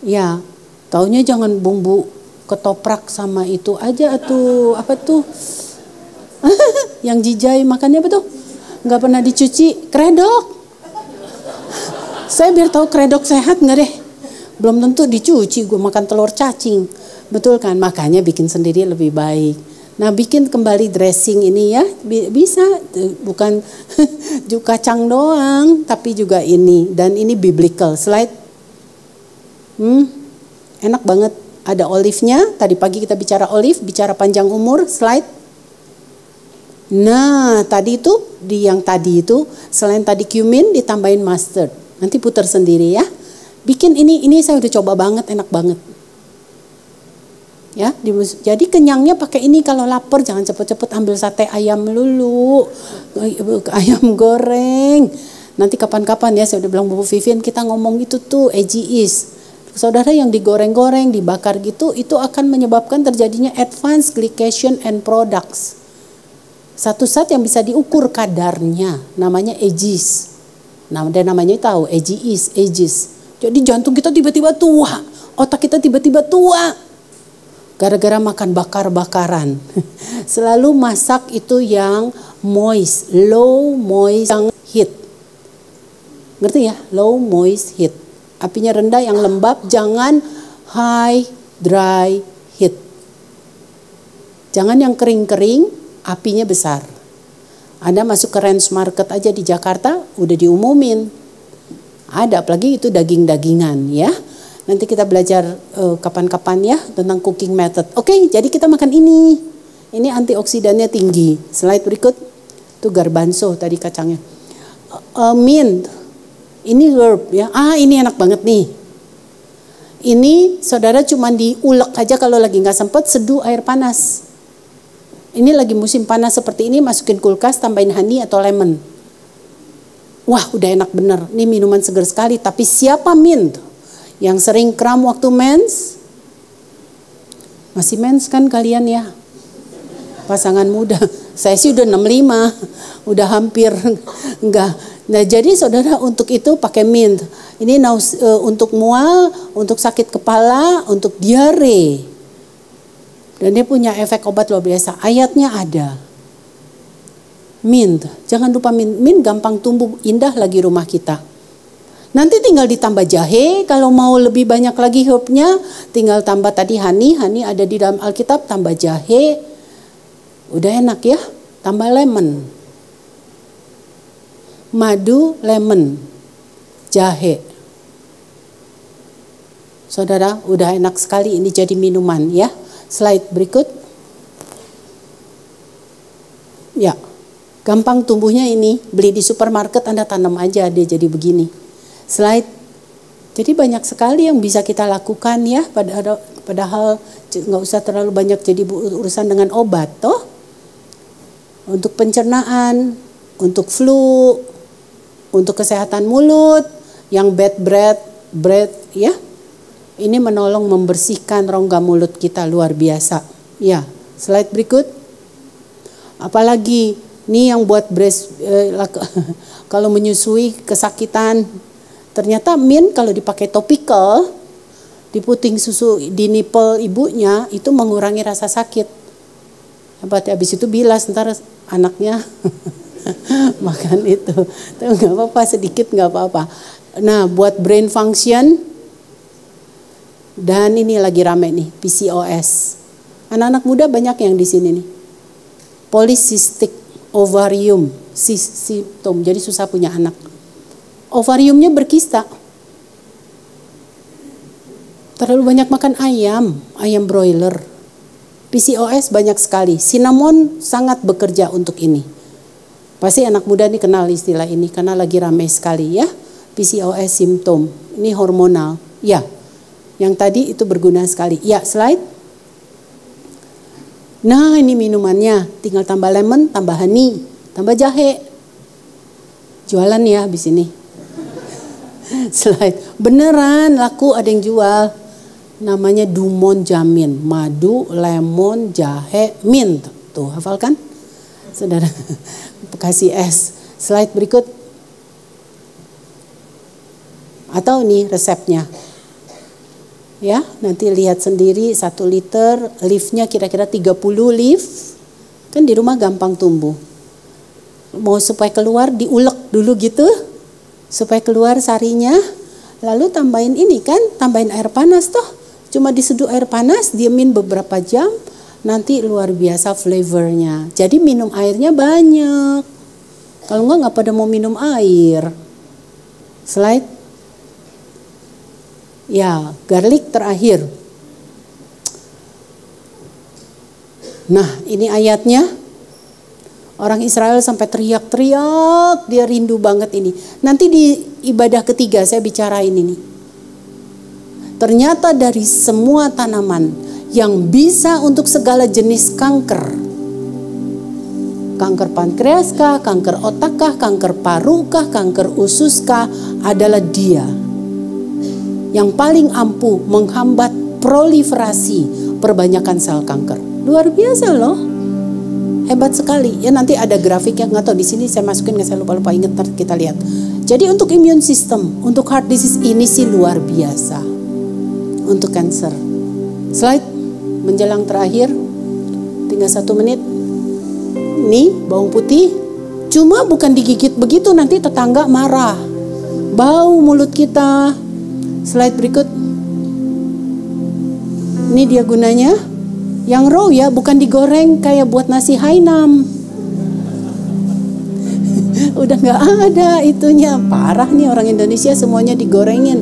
Ya, taunya jangan bumbu ketoprak sama itu aja tuh, apa tuh? Yang jijai makannya apa tuh? Nggak pernah dicuci, kredok. Saya biar tahu kredok sehat nggak deh. Belum tentu dicuci, gue makan telur cacing. Betul kan? Makanya bikin sendiri lebih baik. Nah, bikin kembali dressing ini ya, bisa. Bukan kacang doang, tapi juga ini. Dan ini biblical. Slide. Enak banget. Ada olive-nya. Tadi pagi kita bicara olive, bicara panjang umur. Slide. Nah, tadi itu, yang tadi itu, selain tadi cumin, ditambahin mustard. Nanti putar sendiri ya. Bikin ini saya udah coba banget, enak banget. Ya, jadi kenyangnya pakai ini. Kalau lapar jangan cepet-cepet ambil sate ayam lulu, ayam goreng. Nanti kapan-kapan ya, saya udah bilang Bu Vivian, kita ngomong itu tuh AGEs. Saudara, yang digoreng-goreng, dibakar gitu, itu akan menyebabkan terjadinya advanced glycation end products. Satu zat yang bisa diukur kadarnya, namanya AGEs. Nah, dan namanya tahu AGEs. Jadi jantung kita tiba-tiba tua, otak kita tiba-tiba tua. Gara-gara makan bakar-bakaran. Selalu masak itu yang moist, low moist heat. Ngerti ya? Low moist heat. Apinya rendah, yang lembab, jangan high dry heat. Jangan yang kering-kering, apinya besar. Anda masuk ke Ranch Market aja di Jakarta, udah diumumin. Ada, apalagi itu daging-dagingan ya. Nanti kita belajar kapan-kapan ya tentang cooking method. Oke, jadi kita makan ini. Ini antioksidannya tinggi. Slide berikut. Itu garbanzo tadi kacangnya. Mint. Ini herb ya. Ini enak banget nih. Ini saudara cuma diulek aja kalau lagi nggak sempet, seduh air panas. Ini lagi musim panas seperti ini, masukin kulkas, tambahin honey atau lemon. Wah, udah enak bener. Ini minuman segar sekali. Tapi siapa mint? Yang sering kram waktu mens? Masih mens kan kalian ya? Pasangan muda. Saya sih udah 65. Udah hampir enggak. Nah, jadi saudara, untuk itu pakai mint. Ini untuk mual, untuk sakit kepala, untuk diare. Dan dia punya efek obat luar biasa. Ayatnya ada. Mint, jangan lupa mint. Mint gampang tumbuh, indah lagi rumah kita. Nanti tinggal ditambah jahe. Kalau mau lebih banyak lagi herbnya, tinggal tambah tadi honey. Honey ada di dalam Alkitab, tambah jahe. Udah enak ya. Tambah lemon. Madu, lemon, jahe. Saudara, udah enak sekali ini jadi minuman ya. Slide berikut. Ya, gampang tumbuhnya ini. Beli di supermarket, Anda tanam aja, dia jadi begini. Slide. Jadi banyak sekali yang bisa kita lakukan ya. Padahal nggak usah terlalu banyak jadi urusan dengan obat toh. Untuk pencernaan, untuk flu, untuk kesehatan mulut, yang bad breath ya. Ini menolong membersihkan rongga mulut kita luar biasa. Ya, slide berikut. Apalagi nih yang buat kalau menyusui kesakitan, ternyata mint kalau dipakai topical, diputing susu di nipple ibunya itu mengurangi rasa sakit. Habis itu bilas ntar anaknya makan itu. Tapi nggak apa-apa, sedikit nggak apa-apa. Nah, buat brain function, dan ini lagi rame nih, PCOS. Anak-anak muda banyak yang di sini nih. Polycystic ovarium syndrome, jadi susah punya anak. Ovariumnya berkista. Terlalu banyak makan ayam broiler. PCOS banyak sekali. Cinnamon sangat bekerja untuk ini. Pasti anak muda nih kenal istilah ini karena lagi ramai sekali ya. PCOS simptom. Ini hormonal. Ya. Yang tadi itu berguna sekali. Ya, slide. Nah ini minumannya, tinggal tambah lemon, tambah honey, tambah jahe. Jualan ya habis ini. Slide. Beneran laku, ada yang jual. Namanya Dumont Jamin. Madu, lemon, jahe, mint. Tuh hafalkan? Saudara, kasih es. Slide berikut. Atau ini resepnya. Ya, nanti lihat sendiri 1 liter, leafnya kira-kira 30 leaf. Kan di rumah gampang tumbuh. Mau supaya keluar diulek dulu gitu. Supaya keluar sarinya. Lalu tambahin ini kan, tambahin air panas toh. Cuma diseduh air panas, diemin beberapa jam. Nanti luar biasa flavornya. Jadi minum airnya banyak. Kalau enggak pada mau minum air. Slide. Ya, garlic terakhir. Nah, ini ayatnya. Orang Israel sampai teriak-teriak, dia rindu banget ini. Nanti di ibadah ketiga saya bicarain ini. Ternyata dari semua tanaman yang bisa untuk segala jenis kanker. Kanker pankreas kah, kanker otak kah, kanker paru kah, kanker usus kah, adalah dia yang paling ampuh menghambat proliferasi perbanyakan sel kanker. Luar biasa loh, hebat sekali. Ya nanti ada grafiknya, nggak tahu di sini saya masukin nggak, saya lupa ingat, ntar kita lihat. Jadi untuk immune system, untuk heart disease ini sih luar biasa. Untuk cancer. Slide menjelang terakhir, tinggal 1 menit. Nih bawang putih, cuma bukan digigit begitu, nanti tetangga marah. Bau mulut kita. Slide berikut. Ini dia gunanya. Yang raw ya, bukan digoreng kayak buat nasi Hainam. Udah nggak ada itunya. Parah nih orang Indonesia, semuanya digorengin.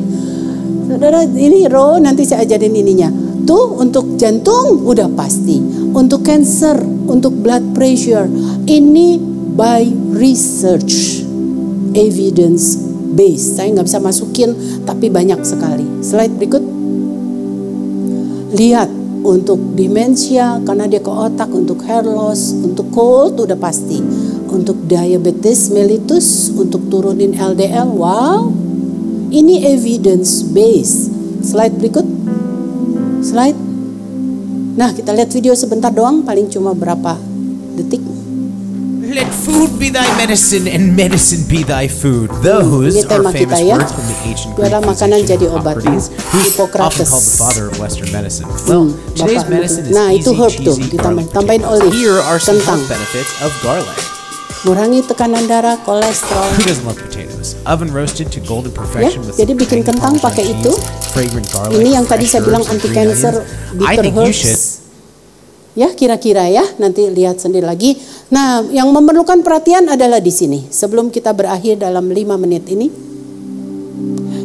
Saudara, ini raw, nanti saya ajarin ininya. Tuh untuk jantung udah pasti. Untuk cancer, untuk blood pressure. Ini by research, evidence base. Saya nggak bisa masukin, tapi banyak sekali. Slide berikut. Lihat untuk demensia karena dia ke otak, untuk hair loss, untuk cold udah pasti, untuk diabetes mellitus, untuk turunin LDL. Wow, ini evidence base. Slide berikut. Slide. Nah kita lihat video sebentar doang, paling cuma berapa detik. Let food be thy medicine and medicine be thy food. Those are famous words from the ancient Greek makanan jadi obat. Hippocrates, who's often called the father of Western medicine. Well, today's medicine is easy, cheesy, garlic potatoes. Here are some health benefits of garlic. Mengurangi tekanan darah, kolesterol. Who doesn't love potatoes? Oven roasted to golden perfection with jadi bikin kentang pakai itu. Fragrant garlic. Ini yang tadi saya bilang anti cancer, bitter herbs. Ya kira-kira ya, nanti lihat sendiri lagi. Nah yang memerlukan perhatian adalah di sini. Sebelum kita berakhir dalam 5 menit ini.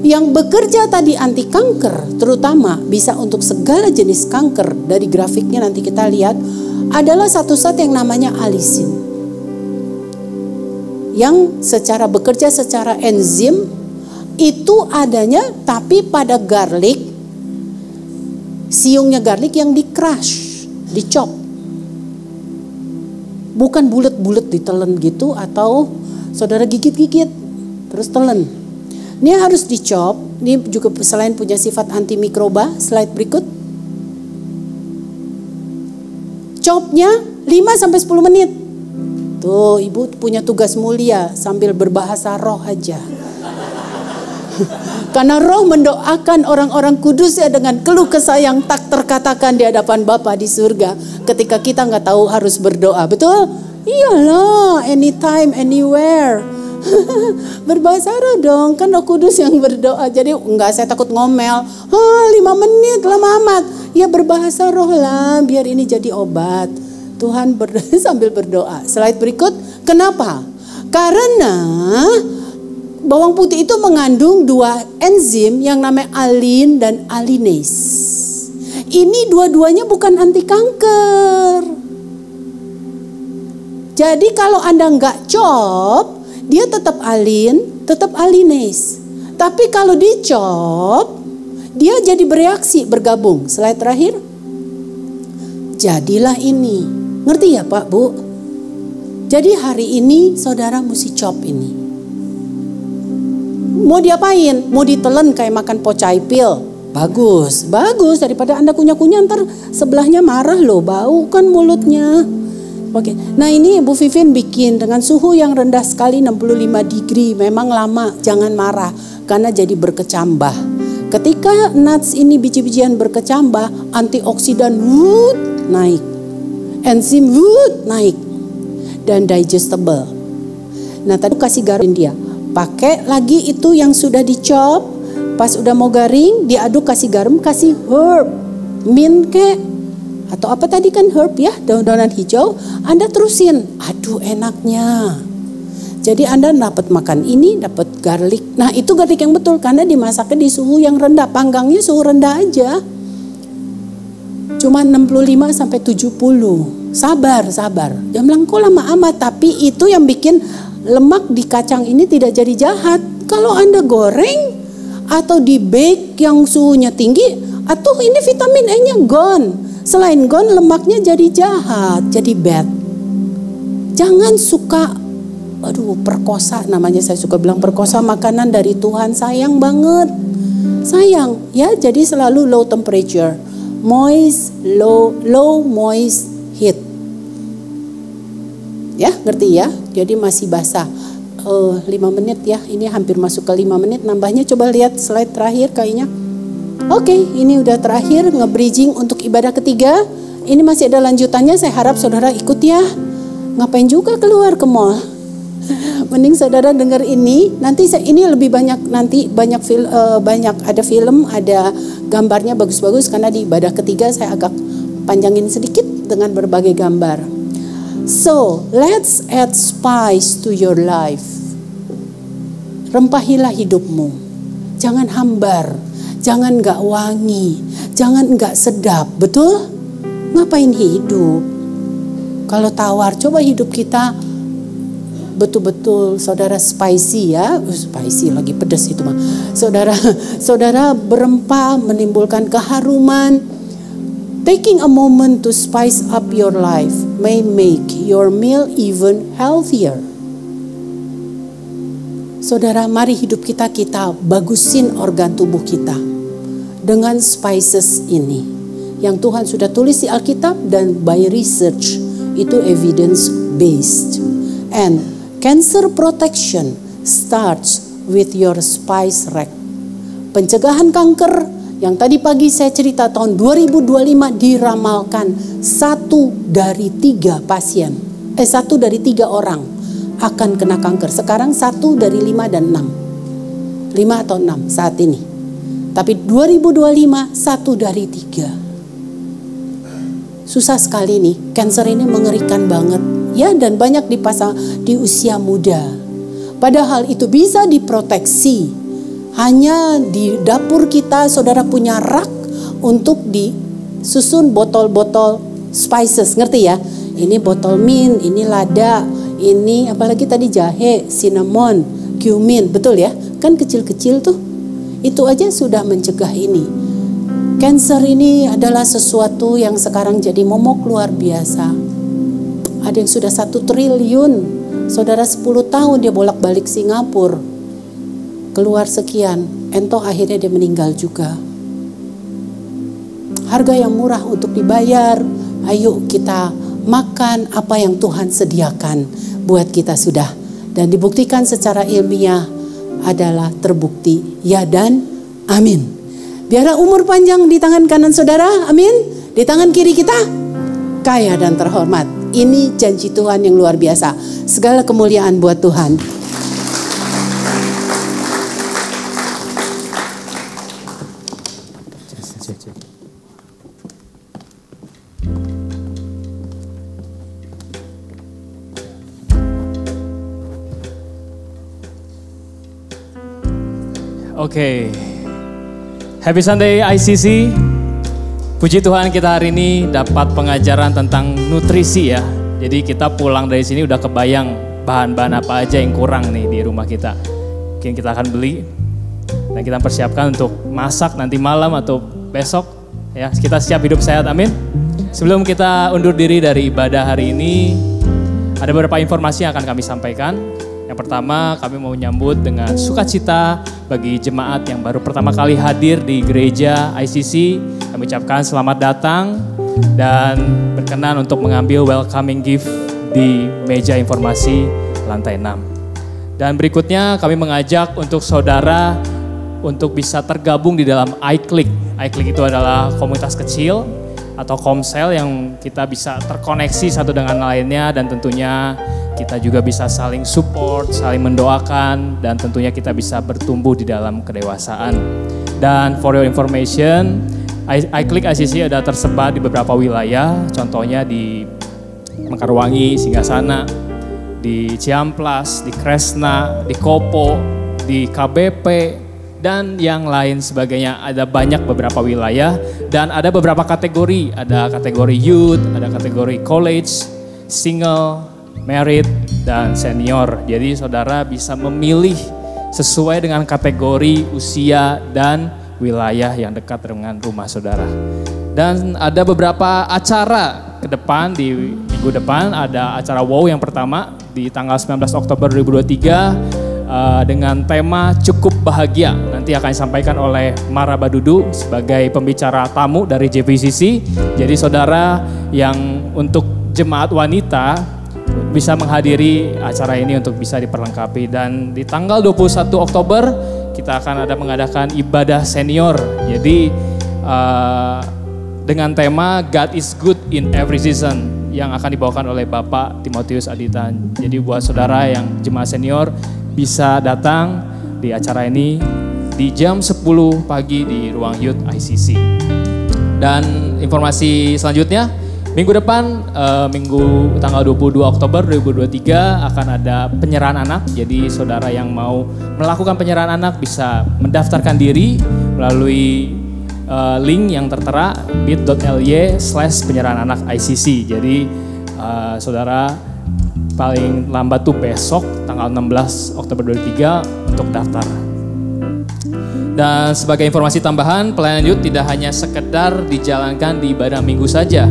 Yang bekerja tadi anti kanker, terutama bisa untuk segala jenis kanker. Dari grafiknya nanti kita lihat. Adalah satu zat yang namanya alisin. Yang bekerja secara enzim. Itu adanya tapi pada garlic. Siungnya garlic yang di crush, dicop, bukan bulat-bulat ditelen gitu atau saudara gigit-gigit terus telen. Ini harus dicop. Ini juga selain punya sifat antimikroba. Slide berikut. Copnya 5-10 menit. Tuh ibu punya tugas mulia sambil berbahasa roh aja. Karena roh mendoakan orang-orang kudus ya dengan keluh kesah yang tak terkatakan di hadapan Bapa di surga. Ketika kita nggak tahu harus berdoa, betul? Iyalah, anytime, anywhere. Berbahasa roh dong, kan Roh Kudus yang berdoa. Jadi enggak, saya takut ngomel. 5 menit lama amat. Ya berbahasa roh lah, biar ini jadi obat. Tuhan sambil berdoa. Slide berikut. Kenapa? Karena bawang putih itu mengandung 2 enzim yang namanya alin dan alinase. Ini dua-duanya bukan anti kanker. Jadi kalau Anda nggak chop, dia tetap alin, tetap alinase. Tapi kalau dicop, dia jadi bereaksi, bergabung. Slide terakhir. jadilah ini. Ngerti ya Pak, Bu? Jadi hari ini saudara mesti chop ini. Mau diapain? Mau ditelen kayak makan pocai pil? Bagus, bagus. Daripada Anda kunyah-kunyah ntar sebelahnya marah loh, bau kan mulutnya. Oke, nah ini Bu Vivin bikin dengan suhu yang rendah sekali 65 degree. Memang lama, jangan marah karena jadi berkecambah. Ketika nuts ini biji-bijian berkecambah, antioksidan naik, enzim naik, dan digestible. Nah tadi kasih garam dia, pakai lagi itu yang sudah dicop, pas udah mau garing diaduk, kasih garam, kasih herb, mint kek. Atau apa tadi kan herb ya, daun-daunan hijau, Anda terusin, aduh enaknya. Jadi Anda dapat makan ini, dapat garlic. Nah itu garlic yang betul karena dimasaknya di suhu yang rendah, panggangnya suhu rendah aja. Cuma 65 sampai 70. Sabar. Jangan bilang kok lama amat, tapi itu yang bikin lemak di kacang ini tidak jadi jahat. Kalau Anda goreng atau di bake yang suhunya tinggi, atau ini vitamin E-nya gone. Selain gone, lemaknya jadi jahat, jadi bad. Jangan suka, perkosa namanya, saya suka bilang perkosa makanan dari Tuhan, sayang banget. Sayang, ya, jadi selalu low temperature, moist, low moist heat. Ya, ngerti ya? Jadi masih basah. 5 menit ya, ini hampir masuk ke 5 menit, nambahnya coba lihat slide terakhir kayaknya. Oke, ini udah terakhir nge-bridging untuk ibadah ketiga. Ini masih ada lanjutannya, saya harap saudara ikut ya. Ngapain juga keluar ke mall? Mending saudara dengar ini. Nanti ini lebih banyak, nanti banyak ada film, ada gambarnya bagus-bagus karena di ibadah ketiga saya agak panjangin sedikit dengan berbagai gambar. So, let's add spice to your life. Rempahilah hidupmu. Jangan hambar. Jangan gak wangi, jangan gak sedap, betul? Ngapain hidup? Kalau tawar, coba hidup kita betul-betul saudara spicy ya, spicy lagi pedas itu mah. Saudara berempah, menimbulkan keharuman. Taking a moment to spice up your life may make your meal even healthier. Saudara, mari hidup kita bagusin organ tubuh kita dengan spices ini yang Tuhan sudah tulis di Alkitab dan by research itu evidence based. And cancer protection starts with your spice rack. Pencegahan kanker yang tadi pagi saya cerita tahun 2025 diramalkan 1 dari 3 pasien, 1 dari 3 orang akan kena kanker. Sekarang 1 dari 5 dan 6. 5 atau 6 saat ini. Tapi 2025 1 dari 3. Susah sekali nih, kanker ini mengerikan banget. Ya, dan banyak dipasang di usia muda. Padahal itu bisa diproteksi. Hanya di dapur kita saudara punya rak untuk disusun botol-botol spices, ngerti ya? Ini botol mint, ini lada, ini apalagi tadi jahe, cinnamon, cumin, betul ya? Kan kecil-kecil tuh. Itu aja sudah mencegah ini. Kanker ini adalah sesuatu yang sekarang jadi momok luar biasa. Ada yang sudah 1 triliun. Saudara 10 tahun dia bolak-balik Singapura. Keluar sekian, ento akhirnya dia meninggal juga. Harga yang murah untuk dibayar. Ayo kita makan apa yang Tuhan sediakan buat kita sudah. Dan dibuktikan secara ilmiah adalah terbukti ya dan amin. Biarlah umur panjang di tangan kanan saudara, amin. Di tangan kiri kita kaya dan terhormat. Ini janji Tuhan yang luar biasa. Segala kemuliaan buat Tuhan. Oke, Happy Sunday ICC. Puji Tuhan kita hari ini dapat pengajaran tentang nutrisi ya. Jadi kita pulang dari sini udah kebayang bahan-bahan apa aja yang kurang nih di rumah kita. Mungkin kita akan beli dan kita persiapkan untuk masak nanti malam atau besok. Ya, kita siap hidup sehat, amin. sebelum kita undur diri dari ibadah hari ini, ada beberapa informasi yang akan kami sampaikan. Yang pertama, kami mau menyambut dengan sukacita bagi jemaat yang baru pertama kali hadir di gereja ICC. Kami ucapkan selamat datang dan berkenan untuk mengambil welcoming gift di meja informasi lantai 6. Dan berikutnya kami mengajak untuk saudara untuk bisa tergabung di dalam iClick. iClick itu adalah komunitas kecil atau komsel yang kita bisa terkoneksi satu dengan lainnya, dan tentunya kita juga bisa saling support, saling mendoakan, dan tentunya kita bisa bertumbuh di dalam kedewasaan. Dan for your information, iClick ICC ada tersebar di beberapa wilayah, contohnya di Mekarwangi, Singgasana, di Ciamplas, di Kresna, di Kopo, di KBP, dan yang lain sebagainya. Ada banyak beberapa wilayah dan ada beberapa kategori. Ada kategori youth, ada kategori college, single, married, dan senior. Jadi saudara bisa memilih sesuai dengan kategori usia dan wilayah yang dekat dengan rumah saudara. Dan ada beberapa acara ke depan, di minggu depan ada acara WOW yang pertama di tanggal 19 Oktober 2023 dengan tema Cukup Bahagia. Nanti akan disampaikan oleh Mara Badudu sebagai pembicara tamu dari JVCC. Jadi saudara yang untuk jemaat wanita bisa menghadiri acara ini untuk bisa diperlengkapi. Dan di tanggal 21 Oktober kita akan mengadakan ibadah senior. Jadi dengan tema God is Good in Every Season yang akan dibawakan oleh Bapak Timotius Aditan. Jadi buat saudara yang jemaat senior bisa datang di acara ini di jam 10 pagi di ruang Youth ICC. Dan informasi selanjutnya, minggu depan, minggu tanggal 22 Oktober 2023 akan ada penyerahan anak. Jadi saudara yang mau melakukan penyerahan anak bisa mendaftarkan diri melalui link yang tertera bit.ly/penyerahan anak ICC. Jadi saudara paling lambat tuh besok tanggal 16 Oktober 2023 untuk daftar. Dan sebagai informasi tambahan, pelayanan youth tidak hanya sekedar dijalankan di ibadah minggu saja,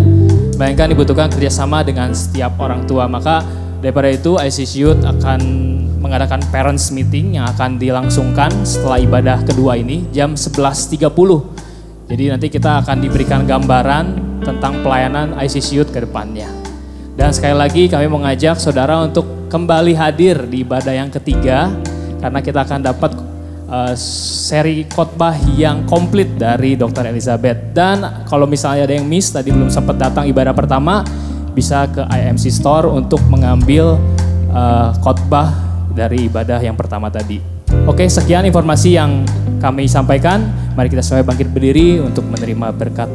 melainkan dibutuhkan kerjasama dengan setiap orang tua. Maka daripada itu ICC Youth akan mengadakan parents meeting yang akan dilangsungkan setelah ibadah kedua ini jam 11.30. Jadi nanti kita akan diberikan gambaran tentang pelayanan ICC Youth ke depannya. Dan sekali lagi kami mengajak saudara untuk kembali hadir di ibadah yang ketiga, karena kita akan dapat seri khotbah yang komplit dari Dr. Elizabeth. Dan kalau misalnya ada yang miss, tadi belum sempat datang ibadah pertama, bisa ke IMC Store untuk mengambil khotbah dari ibadah yang pertama tadi. Oke, sekian informasi yang kami sampaikan. Mari kita semua bangkit berdiri untuk menerima berkat